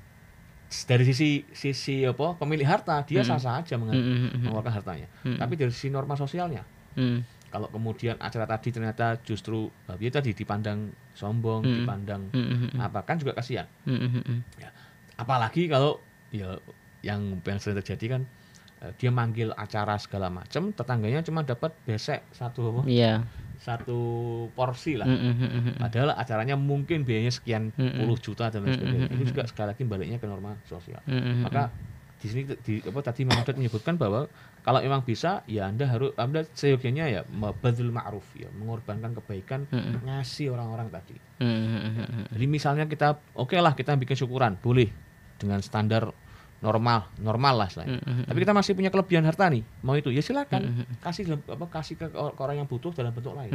dari sisi pemilik harta dia sah-sah aja mengeluarkan hartanya. Tapi dari sisi norma sosialnya, kalau kemudian acara tadi ternyata justru tadi dipandang sombong, dipandang kan juga kasihan. Ya. Apalagi kalau yang sering terjadi kan dia manggil acara segala macam, tetangganya cuma dapat besek satu porsi lah. Padahal acaranya mungkin biayanya sekian puluh juta dan lain sebagainya. Itu juga sekali lagi baliknya ke norma sosial. Maka di sini tadi Muhammad menyebutkan bahwa kalau memang bisa ya Anda seyogianya ya badrul ma'ruf ya, mengorbankan kebaikan, ngasih orang-orang tadi. Jadi misalnya kita kita bikin syukuran, boleh dengan standar normal lah selain. Tapi kita masih punya kelebihan harta nih, mau itu ya silakan kasih ke orang yang butuh dalam bentuk lain.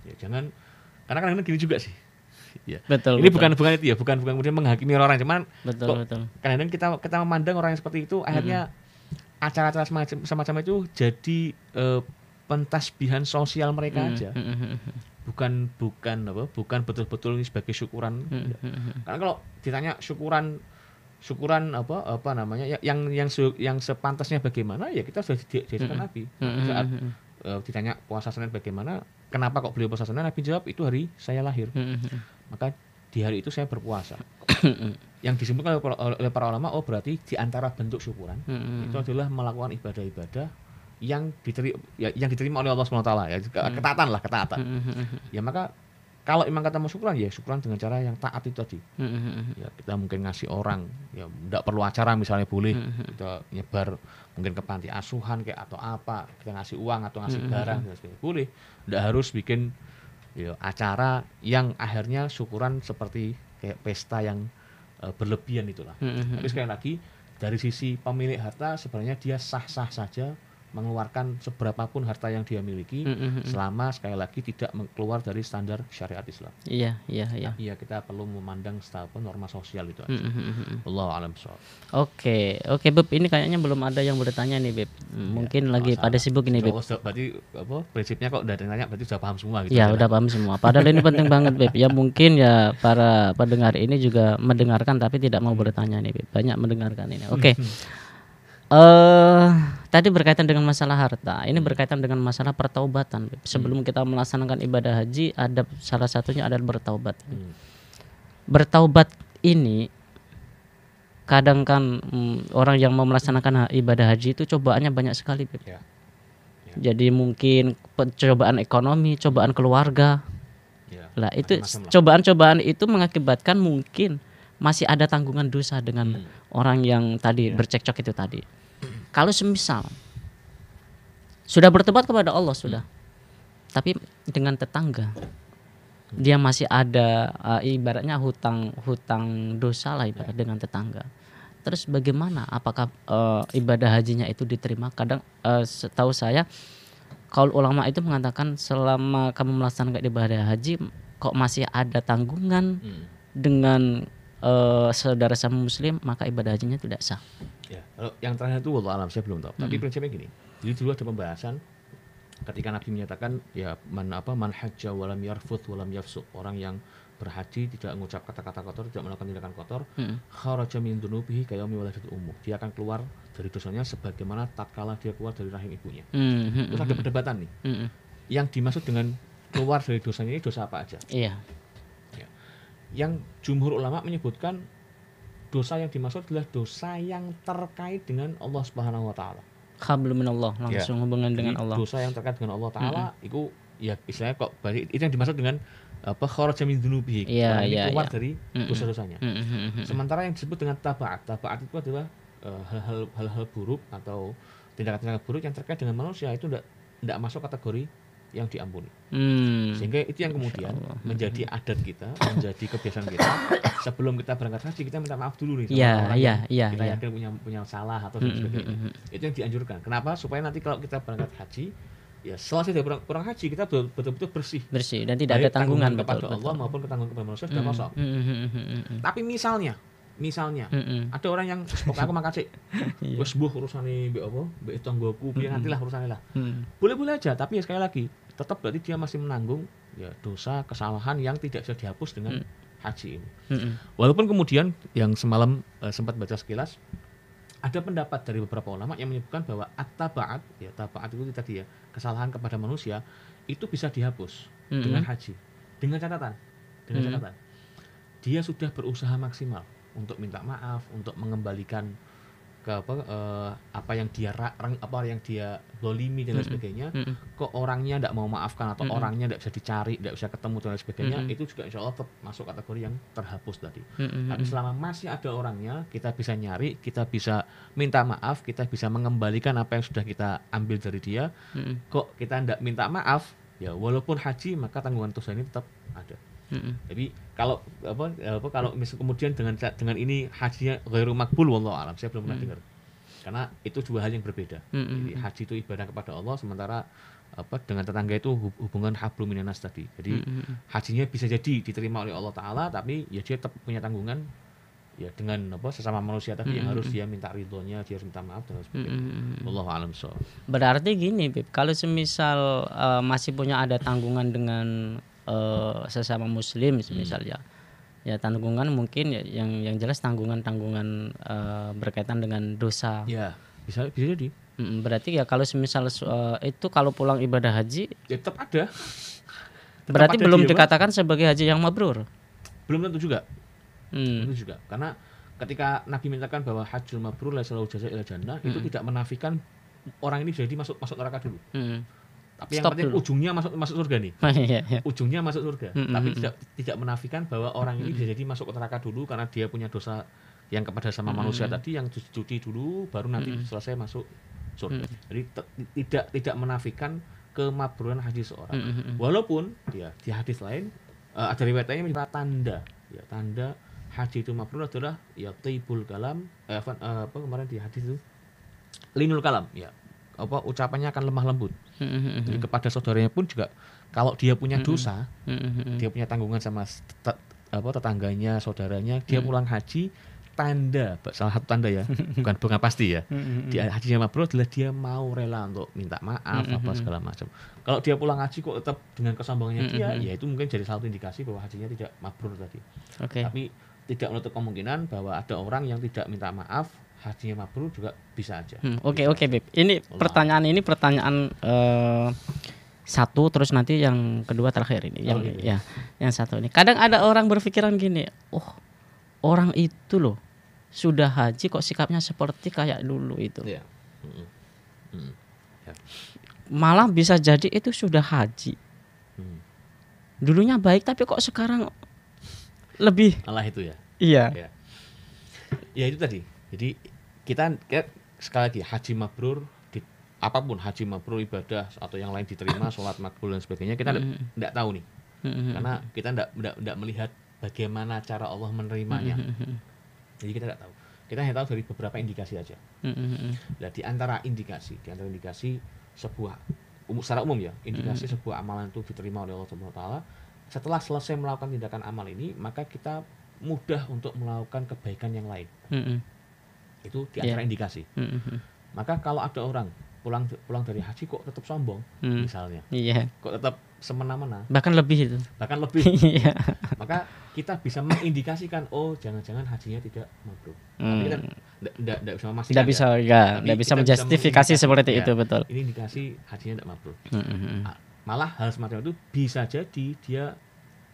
Ya, jangan, karena kadang-kadang gini juga sih. Ya. Betul. Ini bukan itu ya, bukan kemudian menghakimi orang, cuman betul. Kadang-kadang kita memandang orang yang seperti itu, akhirnya acara-acara semacam itu jadi pentasbihan sosial mereka aja. Bukan betul-betul ini sebagai syukuran. Karena kalau ditanya syukuran yang sepantasnya bagaimana, ya kita sudah diajarkan Nabi. Saat ditanya puasa Senin bagaimana, kenapa kok beliau puasa Senin, Nabi jawab itu hari saya lahir. Maka di hari itu saya berpuasa. Yang disebutkan oleh para ulama, berarti di antara bentuk syukuran itu adalah melakukan ibadah-ibadah yang diterima oleh Allah SWT ya, ketaatan. Ya maka Kalau memang kata mau syukuran, ya syukuran dengan cara yang taat itu tadi. Ya, kita mungkin ngasih orang, ya tidak perlu acara misalnya boleh, kita nyebar mungkin ke panti asuhan kayak atau apa, kita ngasih uang atau ngasih barang, boleh. Tidak harus bikin ya, acara yang akhirnya syukuran seperti kayak pesta yang berlebihan itulah. Tapi sekali lagi dari sisi pemilik harta sebenarnya dia sah-sah saja mengeluarkan seberapapun harta yang dia miliki selama sekali lagi tidak keluar dari standar syariat Islam. Iya. Tapi ya kita perlu memandang norma sosial itu aja. Wallahu a'lam bishawab. Oke, Beb, ini kayaknya belum ada yang bertanya nih, Beb. Mungkin lagi pada sibuk ini, Beb. Berarti prinsipnya kok udah nanya berarti sudah paham semua gitu. Ya, udah paham semua. Padahal ini penting banget, Beb. Ya mungkin ya para pendengar ini juga mendengarkan tapi tidak mau bertanya nih, Beb. Banyak mendengarkan ini. Oke. Tadi berkaitan dengan masalah harta. Ini berkaitan dengan masalah pertaubatan. Sebelum kita melaksanakan ibadah haji, ada salah satunya adalah bertaubat. Bertaubat ini kadang kan orang yang mau melaksanakan ibadah haji itu cobaannya banyak sekali, Beb. Jadi mungkin cobaan ekonomi, cobaan keluarga. Lah itu cobaan-cobaan itu mengakibatkan mungkin masih ada tanggungan dosa dengan orang yang tadi bercekcok itu tadi. Kalau semisal sudah bertobat kepada Allah sudah, tapi dengan tetangga dia masih ada ibaratnya hutang dosa lah ibarat dengan tetangga. Terus bagaimana? Apakah ibadah hajinya itu diterima? Kadang setahu saya kaul ulama itu mengatakan selama kamu melaksanakan ibadah haji kok masih ada tanggungan dengan saudara sama muslim, maka ibadah hajinya tidak sah. Ya, kalau yang terakhir itu wallahu alam saya belum tahu. Tapi prinsipnya gini. Jadi dulu ada pembahasan ketika Nabi menyatakan ya man hajja walam yarfuth walam yafsuq, orang yang berhaji tidak mengucap kata-kata kotor, tidak melakukan tindakan kotor, kharaja min dzunubihi kayaumi waladatul ummuh. Dia akan keluar dari dosanya sebagaimana tatkala dia keluar dari rahim ibunya. Terus ada perdebatan nih. Yang dimaksud dengan keluar dari dosanya ini dosa apa aja? Iya. Yang jumhur ulama menyebutkan dosa yang dimaksud adalah dosa yang terkait dengan Allah Subhanahu wa taala. Hablum minallah, langsung hubungan dengan Allah. Dosa yang terkait dengan Allah taala itu ya istilahnya kok berarti itu yang dimaksud dengan kharaja min dzunubihi. Keluar dari dosa-dosanya. Sementara yang disebut dengan tabaat itu adalah hal-hal buruk atau tindakan-tindakan buruk yang terkait dengan manusia itu tidak masuk kategori yang diampuni. Sehingga itu yang kemudian menjadi adat kita, menjadi kebiasaan kita. Sebelum kita berangkat haji kita minta maaf dulu nih sama orang yang kita yakin punya salah atau sebagainya. Itu yang dianjurkan. Kenapa? Supaya nanti kalau kita berangkat haji, ya selesai dari pulang haji kita betul-betul bersih dan tidak ada tanggungan kepada Allah maupun ketanggungan kepada manusia sudah kosong. Tapi misalnya ada orang yang pokoknya aku makasih wis mbuh urusane mbek apa mbek tanggoku piye nantilah urusane lah. Boleh-boleh aja, tapi ya sekali lagi tetap berarti dia masih menanggung ya dosa kesalahan yang tidak bisa dihapus dengan haji ini. Walaupun kemudian yang semalam sempat baca sekilas ada pendapat dari beberapa ulama yang menyebutkan bahwa at-tabaat itu tadi ya, kesalahan kepada manusia itu bisa dihapus dengan haji. Dengan catatan dia sudah berusaha maksimal untuk minta maaf, untuk mengembalikan ke apa yang dia zalimi dan lain sebagainya. Kok orangnya tidak mau maafkan atau orangnya tidak bisa dicari, tidak bisa ketemu dan lain sebagainya, itu juga insya Allah tetap masuk kategori yang terhapus tadi. Tapi selama masih ada orangnya, kita bisa nyari, kita bisa minta maaf, kita bisa mengembalikan apa yang sudah kita ambil dari dia. Kok kita tidak minta maaf, ya walaupun haji maka tanggungan dosa ini tetap ada. Jadi kalau kemudian dengan ini hajinya ghairu maqbul wallahu alam, saya belum pernah dengar. Karena itu dua hal yang berbeda. Jadi haji itu ibadah kepada Allah, sementara dengan tetangga itu hubungan hablum minanas tadi. Jadi hajinya bisa jadi diterima oleh Allah taala, tapi ya dia tetap punya tanggungan ya dengan sesama manusia tadi yang harus dia minta ridhonya, dia harus minta maaf dan sebagainya. Wallahu alam shawab. Berarti gini, Bib, kalau semisal masih punya ada tanggungan dengan sesama muslim misalnya, ya tanggungan mungkin ya, yang jelas tanggungan berkaitan dengan dosa. Ya bisa jadi. Berarti ya kalau semisal itu kalau pulang ibadah haji ya tetap ada. Berarti belum dikatakan sebagai haji yang mabrur. Belum tentu juga. Tentu juga. Karena ketika Nabi mintakan bahwa hajjul mabrur la salahu jaza ila jannah, itu tidak menafikan orang ini jadi masuk neraka dulu. Tapi yang Stop penting dulu. ujungnya masuk surga nih. Iya, iya. Ujungnya masuk surga. Tapi tidak menafikan bahwa orang ini bisa jadi masuk ke neraka dulu karena dia punya dosa yang kepada sama manusia tadi, yang cuci dulu baru nanti selesai masuk surga. Jadi tidak menafikan kemabruran haji seorang. Walaupun dia di hadis lain ada riwayat lain yang tanda, ya tanda haji itu mabrur adalah ya tibul kalam, apa kemarin di hadis itu linul kalam, ya apa ucapannya akan lemah lembut. Jadi kepada saudaranya pun juga kalau dia punya dosa, dia punya tanggungan sama tetangganya, saudaranya, dia pulang haji, tanda, salah satu tanda ya, bukan pasti ya. Di hajinya mabrur adalah dia mau rela untuk minta maaf apa segala macam. Kalau dia pulang haji kok tetap dengan kesombongannya dia, ya itu mungkin jadi salah satu indikasi bahwa hajinya tidak mabrur tadi. Tapi tidak menutup kemungkinan bahwa ada orang yang tidak minta maaf, hajinya mabrur juga bisa aja. Oke, Beb. Ini pertanyaan satu, terus nanti yang kedua terakhir ini, yang satu ini. Kadang ada orang berpikiran gini, orang itu loh sudah haji kok sikapnya seperti kayak dulu itu. Ya. Malah bisa jadi itu sudah haji. Dulunya baik tapi kok sekarang lebih. Allah itu ya. Iya. Ya itu tadi. Jadi kita sekali lagi haji mabrur, apapun haji mabrur, ibadah atau yang lain diterima, sholat makbul dan sebagainya, kita tidak tahu nih. Karena kita tidak melihat bagaimana cara Allah menerimanya. Jadi kita tidak tahu. Kita hanya tahu dari beberapa indikasi aja. Nah, di antara indikasi sebuah secara umum ya, indikasi sebuah amalan itu diterima oleh Allah Subhanahu wa taala. Setelah selesai melakukan tindakan amal ini, maka kita mudah untuk melakukan kebaikan yang lain. Itu di antara indikasi. Maka kalau ada orang pulang dari haji kok tetap sombong, misalnya, kok tetap semena-mena, bahkan lebih, maka kita bisa mengindikasikan, jangan-jangan hajinya tidak mabrur. Tapi kita tidak bisa memastikan, tidak bisa menjustifikasi seperti itu, betul. Ini indikasi hajinya tidak mabrur. Malah hal semacam itu bisa jadi dia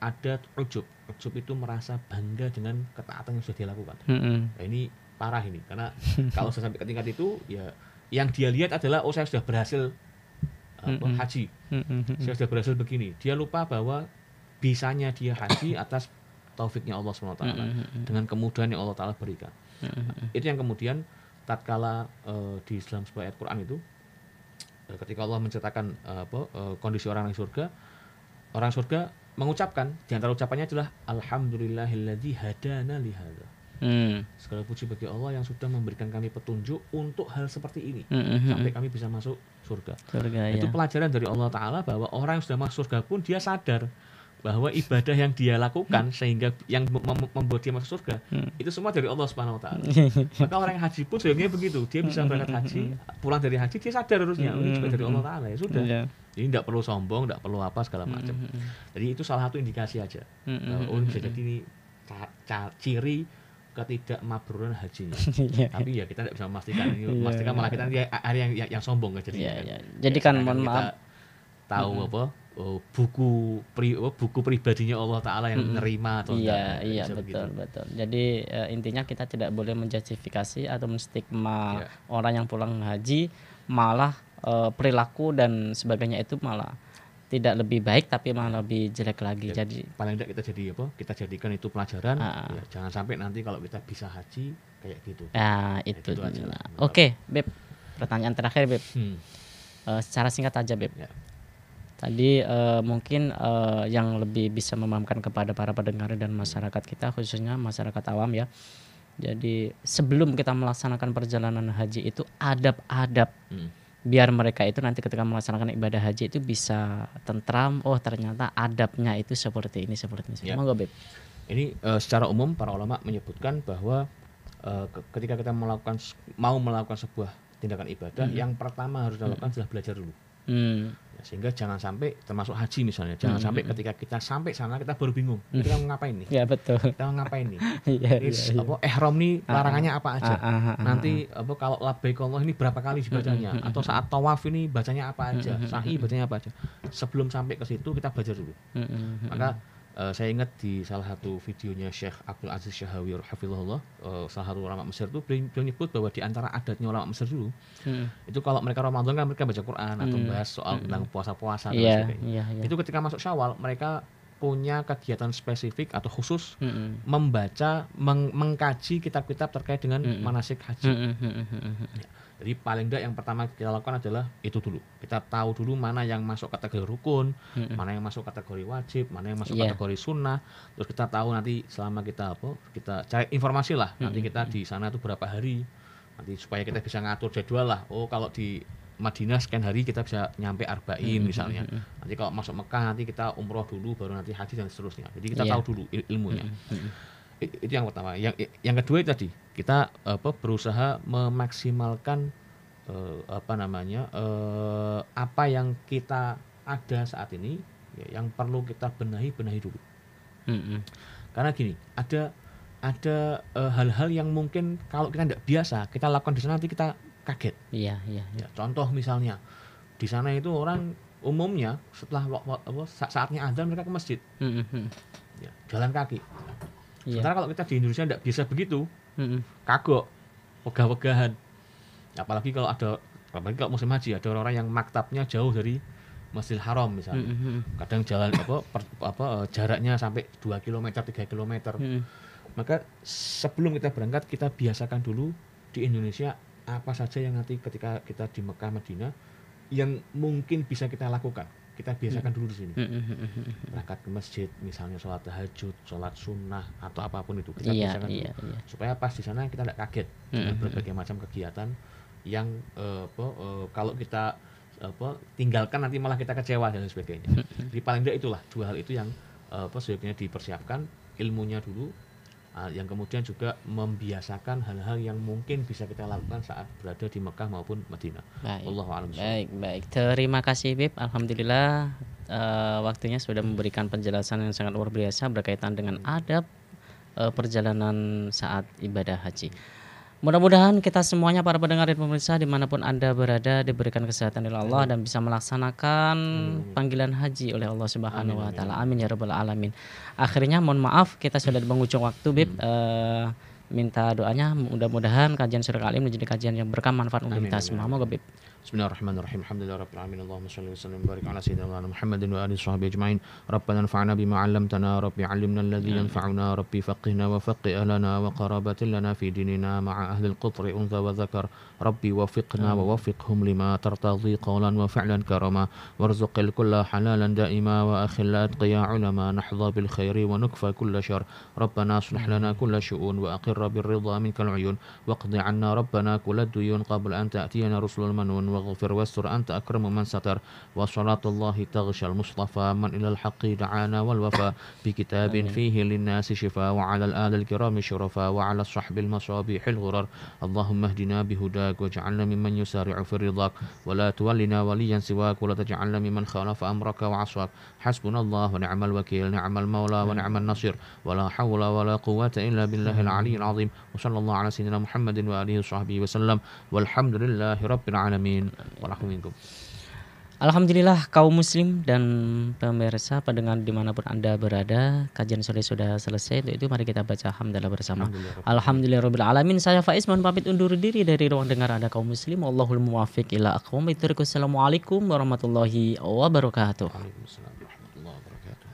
ada ujub itu merasa bangga dengan ketaatan yang sudah dia lakukan. Nah, ini parah ini, karena kalau sudah sampai ke tingkat itu, ya yang dia lihat adalah saya sudah berhasil haji, saya sudah berhasil begini. Dia lupa bahwa bisanya dia haji atas taufiknya Allah SWT, dengan kemudahan yang Allah Ta'ala berikan. Itu yang kemudian tatkala di dalam sebuah ayat Quran itu, ketika Allah menceritakan kondisi orang surga mengucapkan, di antara ucapannya adalah alhamdulillahilladzi hadana li hadza. Segala puji bagi Allah yang sudah memberikan kami petunjuk untuk hal seperti ini, sampai kami bisa masuk surga. Itu pelajaran dari Allah Ta'ala bahwa orang yang sudah masuk surga pun dia sadar bahwa ibadah yang dia lakukan sehingga yang membuat dia masuk surga itu semua dari Allah Subhanahu wa taala. Maka orang yang haji pun sebenarnya begitu, dia bisa berangkat haji, pulang dari haji dia sadar harusnya ini juga dari Allah Ta'ala, ya sudah. Jadi tidak perlu sombong, tidak perlu apa segala macam. Jadi itu salah satu indikasi aja. Bisa jadi ini ciri ketidakmabruran hajinya. Tapi ya kita tidak bisa memastikan. Memastikan malah kita ada yang sombong kan jadinya. Jadi kan mohon maaf tahu buku pribadinya Allah Ta'ala yang menerima atau enggak. Iya, betul. Jadi intinya kita tidak boleh menjustifikasi atau menstigma orang yang pulang haji, malah perilaku dan sebagainya itu malah tidak lebih baik tapi malah lebih jelek lagi. Jadi paling tidak kita jadikan itu pelajaran. Jangan sampai nanti kalau kita bisa haji kayak gitu. Itu aja. Oke, Beb. Pertanyaan terakhir, Beb. Secara singkat aja, Beb. Tadi mungkin yang lebih bisa memahamkan kepada para pendengar dan masyarakat kita, khususnya masyarakat awam ya. Jadi sebelum kita melaksanakan perjalanan haji itu adab-adab, biar mereka itu nanti ketika melaksanakan ibadah haji itu bisa tentram. Ternyata adabnya itu seperti ini. Monggo, Beb. Ini secara umum para ulama menyebutkan bahwa ketika kita mau melakukan sebuah tindakan ibadah, yang pertama harus dilakukan adalah belajar dulu. Sehingga jangan sampai, termasuk haji misalnya, jangan sampai ketika kita sampai sana kita baru bingung, kita mau ngapain nih? Ya betul. Kita mau ngapain nih? Ihram nih larangannya apa aja? Nanti kalau labbaik Allah ini berapa kali dibacanya? Atau saat tawaf ini bacanya apa aja? Sa'i bacanya apa aja? Sebelum sampai ke situ kita belajar dulu. Maka Saya ingat di salah satu videonya Syekh Abdul Aziz Syahawi hafizahullah, salah satu ulama Mesir itu beliau nyebut bahwa di antara adatnya ulama Mesir dulu itu kalau mereka Ramadan kan mereka baca Quran atau bahas soal tentang puasa-puasa dan sebagainya. Itu ketika masuk Syawal mereka punya kegiatan spesifik atau khusus membaca, mengkaji kitab-kitab terkait dengan manasik haji. Jadi paling tidak yang pertama kita lakukan adalah itu dulu. Kita tahu dulu mana yang masuk kategori rukun, mana yang masuk kategori wajib, mana yang masuk kategori sunnah. Terus kita tahu nanti selama kita cari informasi lah. Nanti kita di sana itu berapa hari. Nanti supaya kita bisa ngatur jadwal lah. Oh kalau di Madinah sekian hari kita bisa nyampe Arba'in misalnya. Nanti kalau masuk Mekah nanti kita umroh dulu baru nanti haji dan seterusnya. Jadi kita tahu dulu ilmunya. Itu yang pertama. Yang kedua itu tadi kita berusaha memaksimalkan apa yang kita ada saat ini, yang perlu kita benahi dulu. Karena gini, ada hal-hal yang mungkin kalau kita tidak biasa kita lakukan di sana nanti kita kaget. Ya, contoh misalnya di sana itu orang umumnya setelah saatnya azan mereka ke masjid, jalan kaki. Sementara kalau kita di Indonesia tidak biasa begitu, kagok, wegah-wegahan. Apalagi kalau musim haji ada orang-orang yang maktabnya jauh dari Masjidil Haram misalnya. Kadang jalan jaraknya sampai 2 km, 3 km. Maka sebelum kita berangkat kita biasakan dulu di Indonesia apa saja yang nanti ketika kita di Mekah Madinah yang mungkin bisa kita lakukan. Kita biasakan dulu di sini. Berangkat ke masjid, misalnya sholat tahajud, sholat sunnah atau apapun itu kita biasakan dulu. Supaya pas di sana kita tidak kaget dengan berbagai macam kegiatan yang kalau kita tinggalkan nanti malah kita kecewa dan sebagainya. Jadi paling tidak itulah dua hal itu yang sebaiknya dipersiapkan, ilmunya dulu, yang kemudian juga membiasakan hal-hal yang mungkin bisa kita lakukan saat berada di Mekah maupun Madinah. Baik. Terima kasih Bib. Alhamdulillah waktunya sudah memberikan penjelasan yang sangat luar biasa berkaitan dengan adab perjalanan saat ibadah haji. Mudah-mudahan kita semuanya para pendengar dan pemirsa dimanapun Anda berada diberikan kesehatan oleh Allah dan bisa melaksanakan panggilan haji oleh Allah Subhanahu wa taala. Amin ya rabbal alamin. Akhirnya mohon maaf kita sudah di penghujung waktu Bib. Minta doanya mudah-mudahan kajian sore kali ini menjadi kajian yang berkah manfaat untuk kita semua. Moga Bib. Bismillahirrahmanirrahim. Alhamdulillahirabbil alamin. Allahumma shalli wa sallim barik ala sayyidina Muhammadin wa alihi washabbihi ajmain. Rabbana anfa'na bima 'allamtana, rabbi 'allimna alladhi yanfa'una, rabbi faqihna wa faqih lana wa qarabatin lana fi dinina ma'a ahli al-qutri untha wa dhakar. Rabbi wafiqna wa wafiqhum lima tartadhi qawlan wa fi'lan karama warzuqil kulla halalan da'ima wa akhil atqiya ulama nahdha bil khairi wa nukfa kulla syarr. Rabbana aslih lana kulla syu'un wa aqirra bir ridha minkal 'uyun waqdi 'anna rabbana kulla duyun qabla an ta'tiyana rusulul manun واغفر واستر أنت أكرم من ستر وصلاة الله تغشى المصطفى من إلى الحق دعانا والوفاء بكتاب فيه للناس شفاء وعلى الآل الكرام شرفاء وعلى الصحب المصابيح الغرر اللهم اهدنا بهداك واجعلنا ممن يسارع في رضاك ولا تولنا وليا سواك ولا تجعلنا ممن خالف أمرك وعصاك حسبنا الله ونعم الوكيل نعم المولى ونعم النصير ولا حول ولا قوة إلا بالله العلي العظيم وصلى الله على سيدنا محمد وآله وصحبه وسلم والحمد لله رب العالمين. Alhamdulillah kaum muslim dan pemirsa pendengar dimanapun Anda berada, kajian sore sudah selesai. Untuk itu mari kita baca hamdalah bersama. Alhamdulillahirabbil alamin. Saya Faiz mohon pamit undur diri dari ruang dengar Anda kaum muslim. Wallahul muwaffiq ila aqwamit thoriq. Assalamualaikum warahmatullahi wabarakatuh. Waalaikumsalam warahmatullahi wabarakatuh.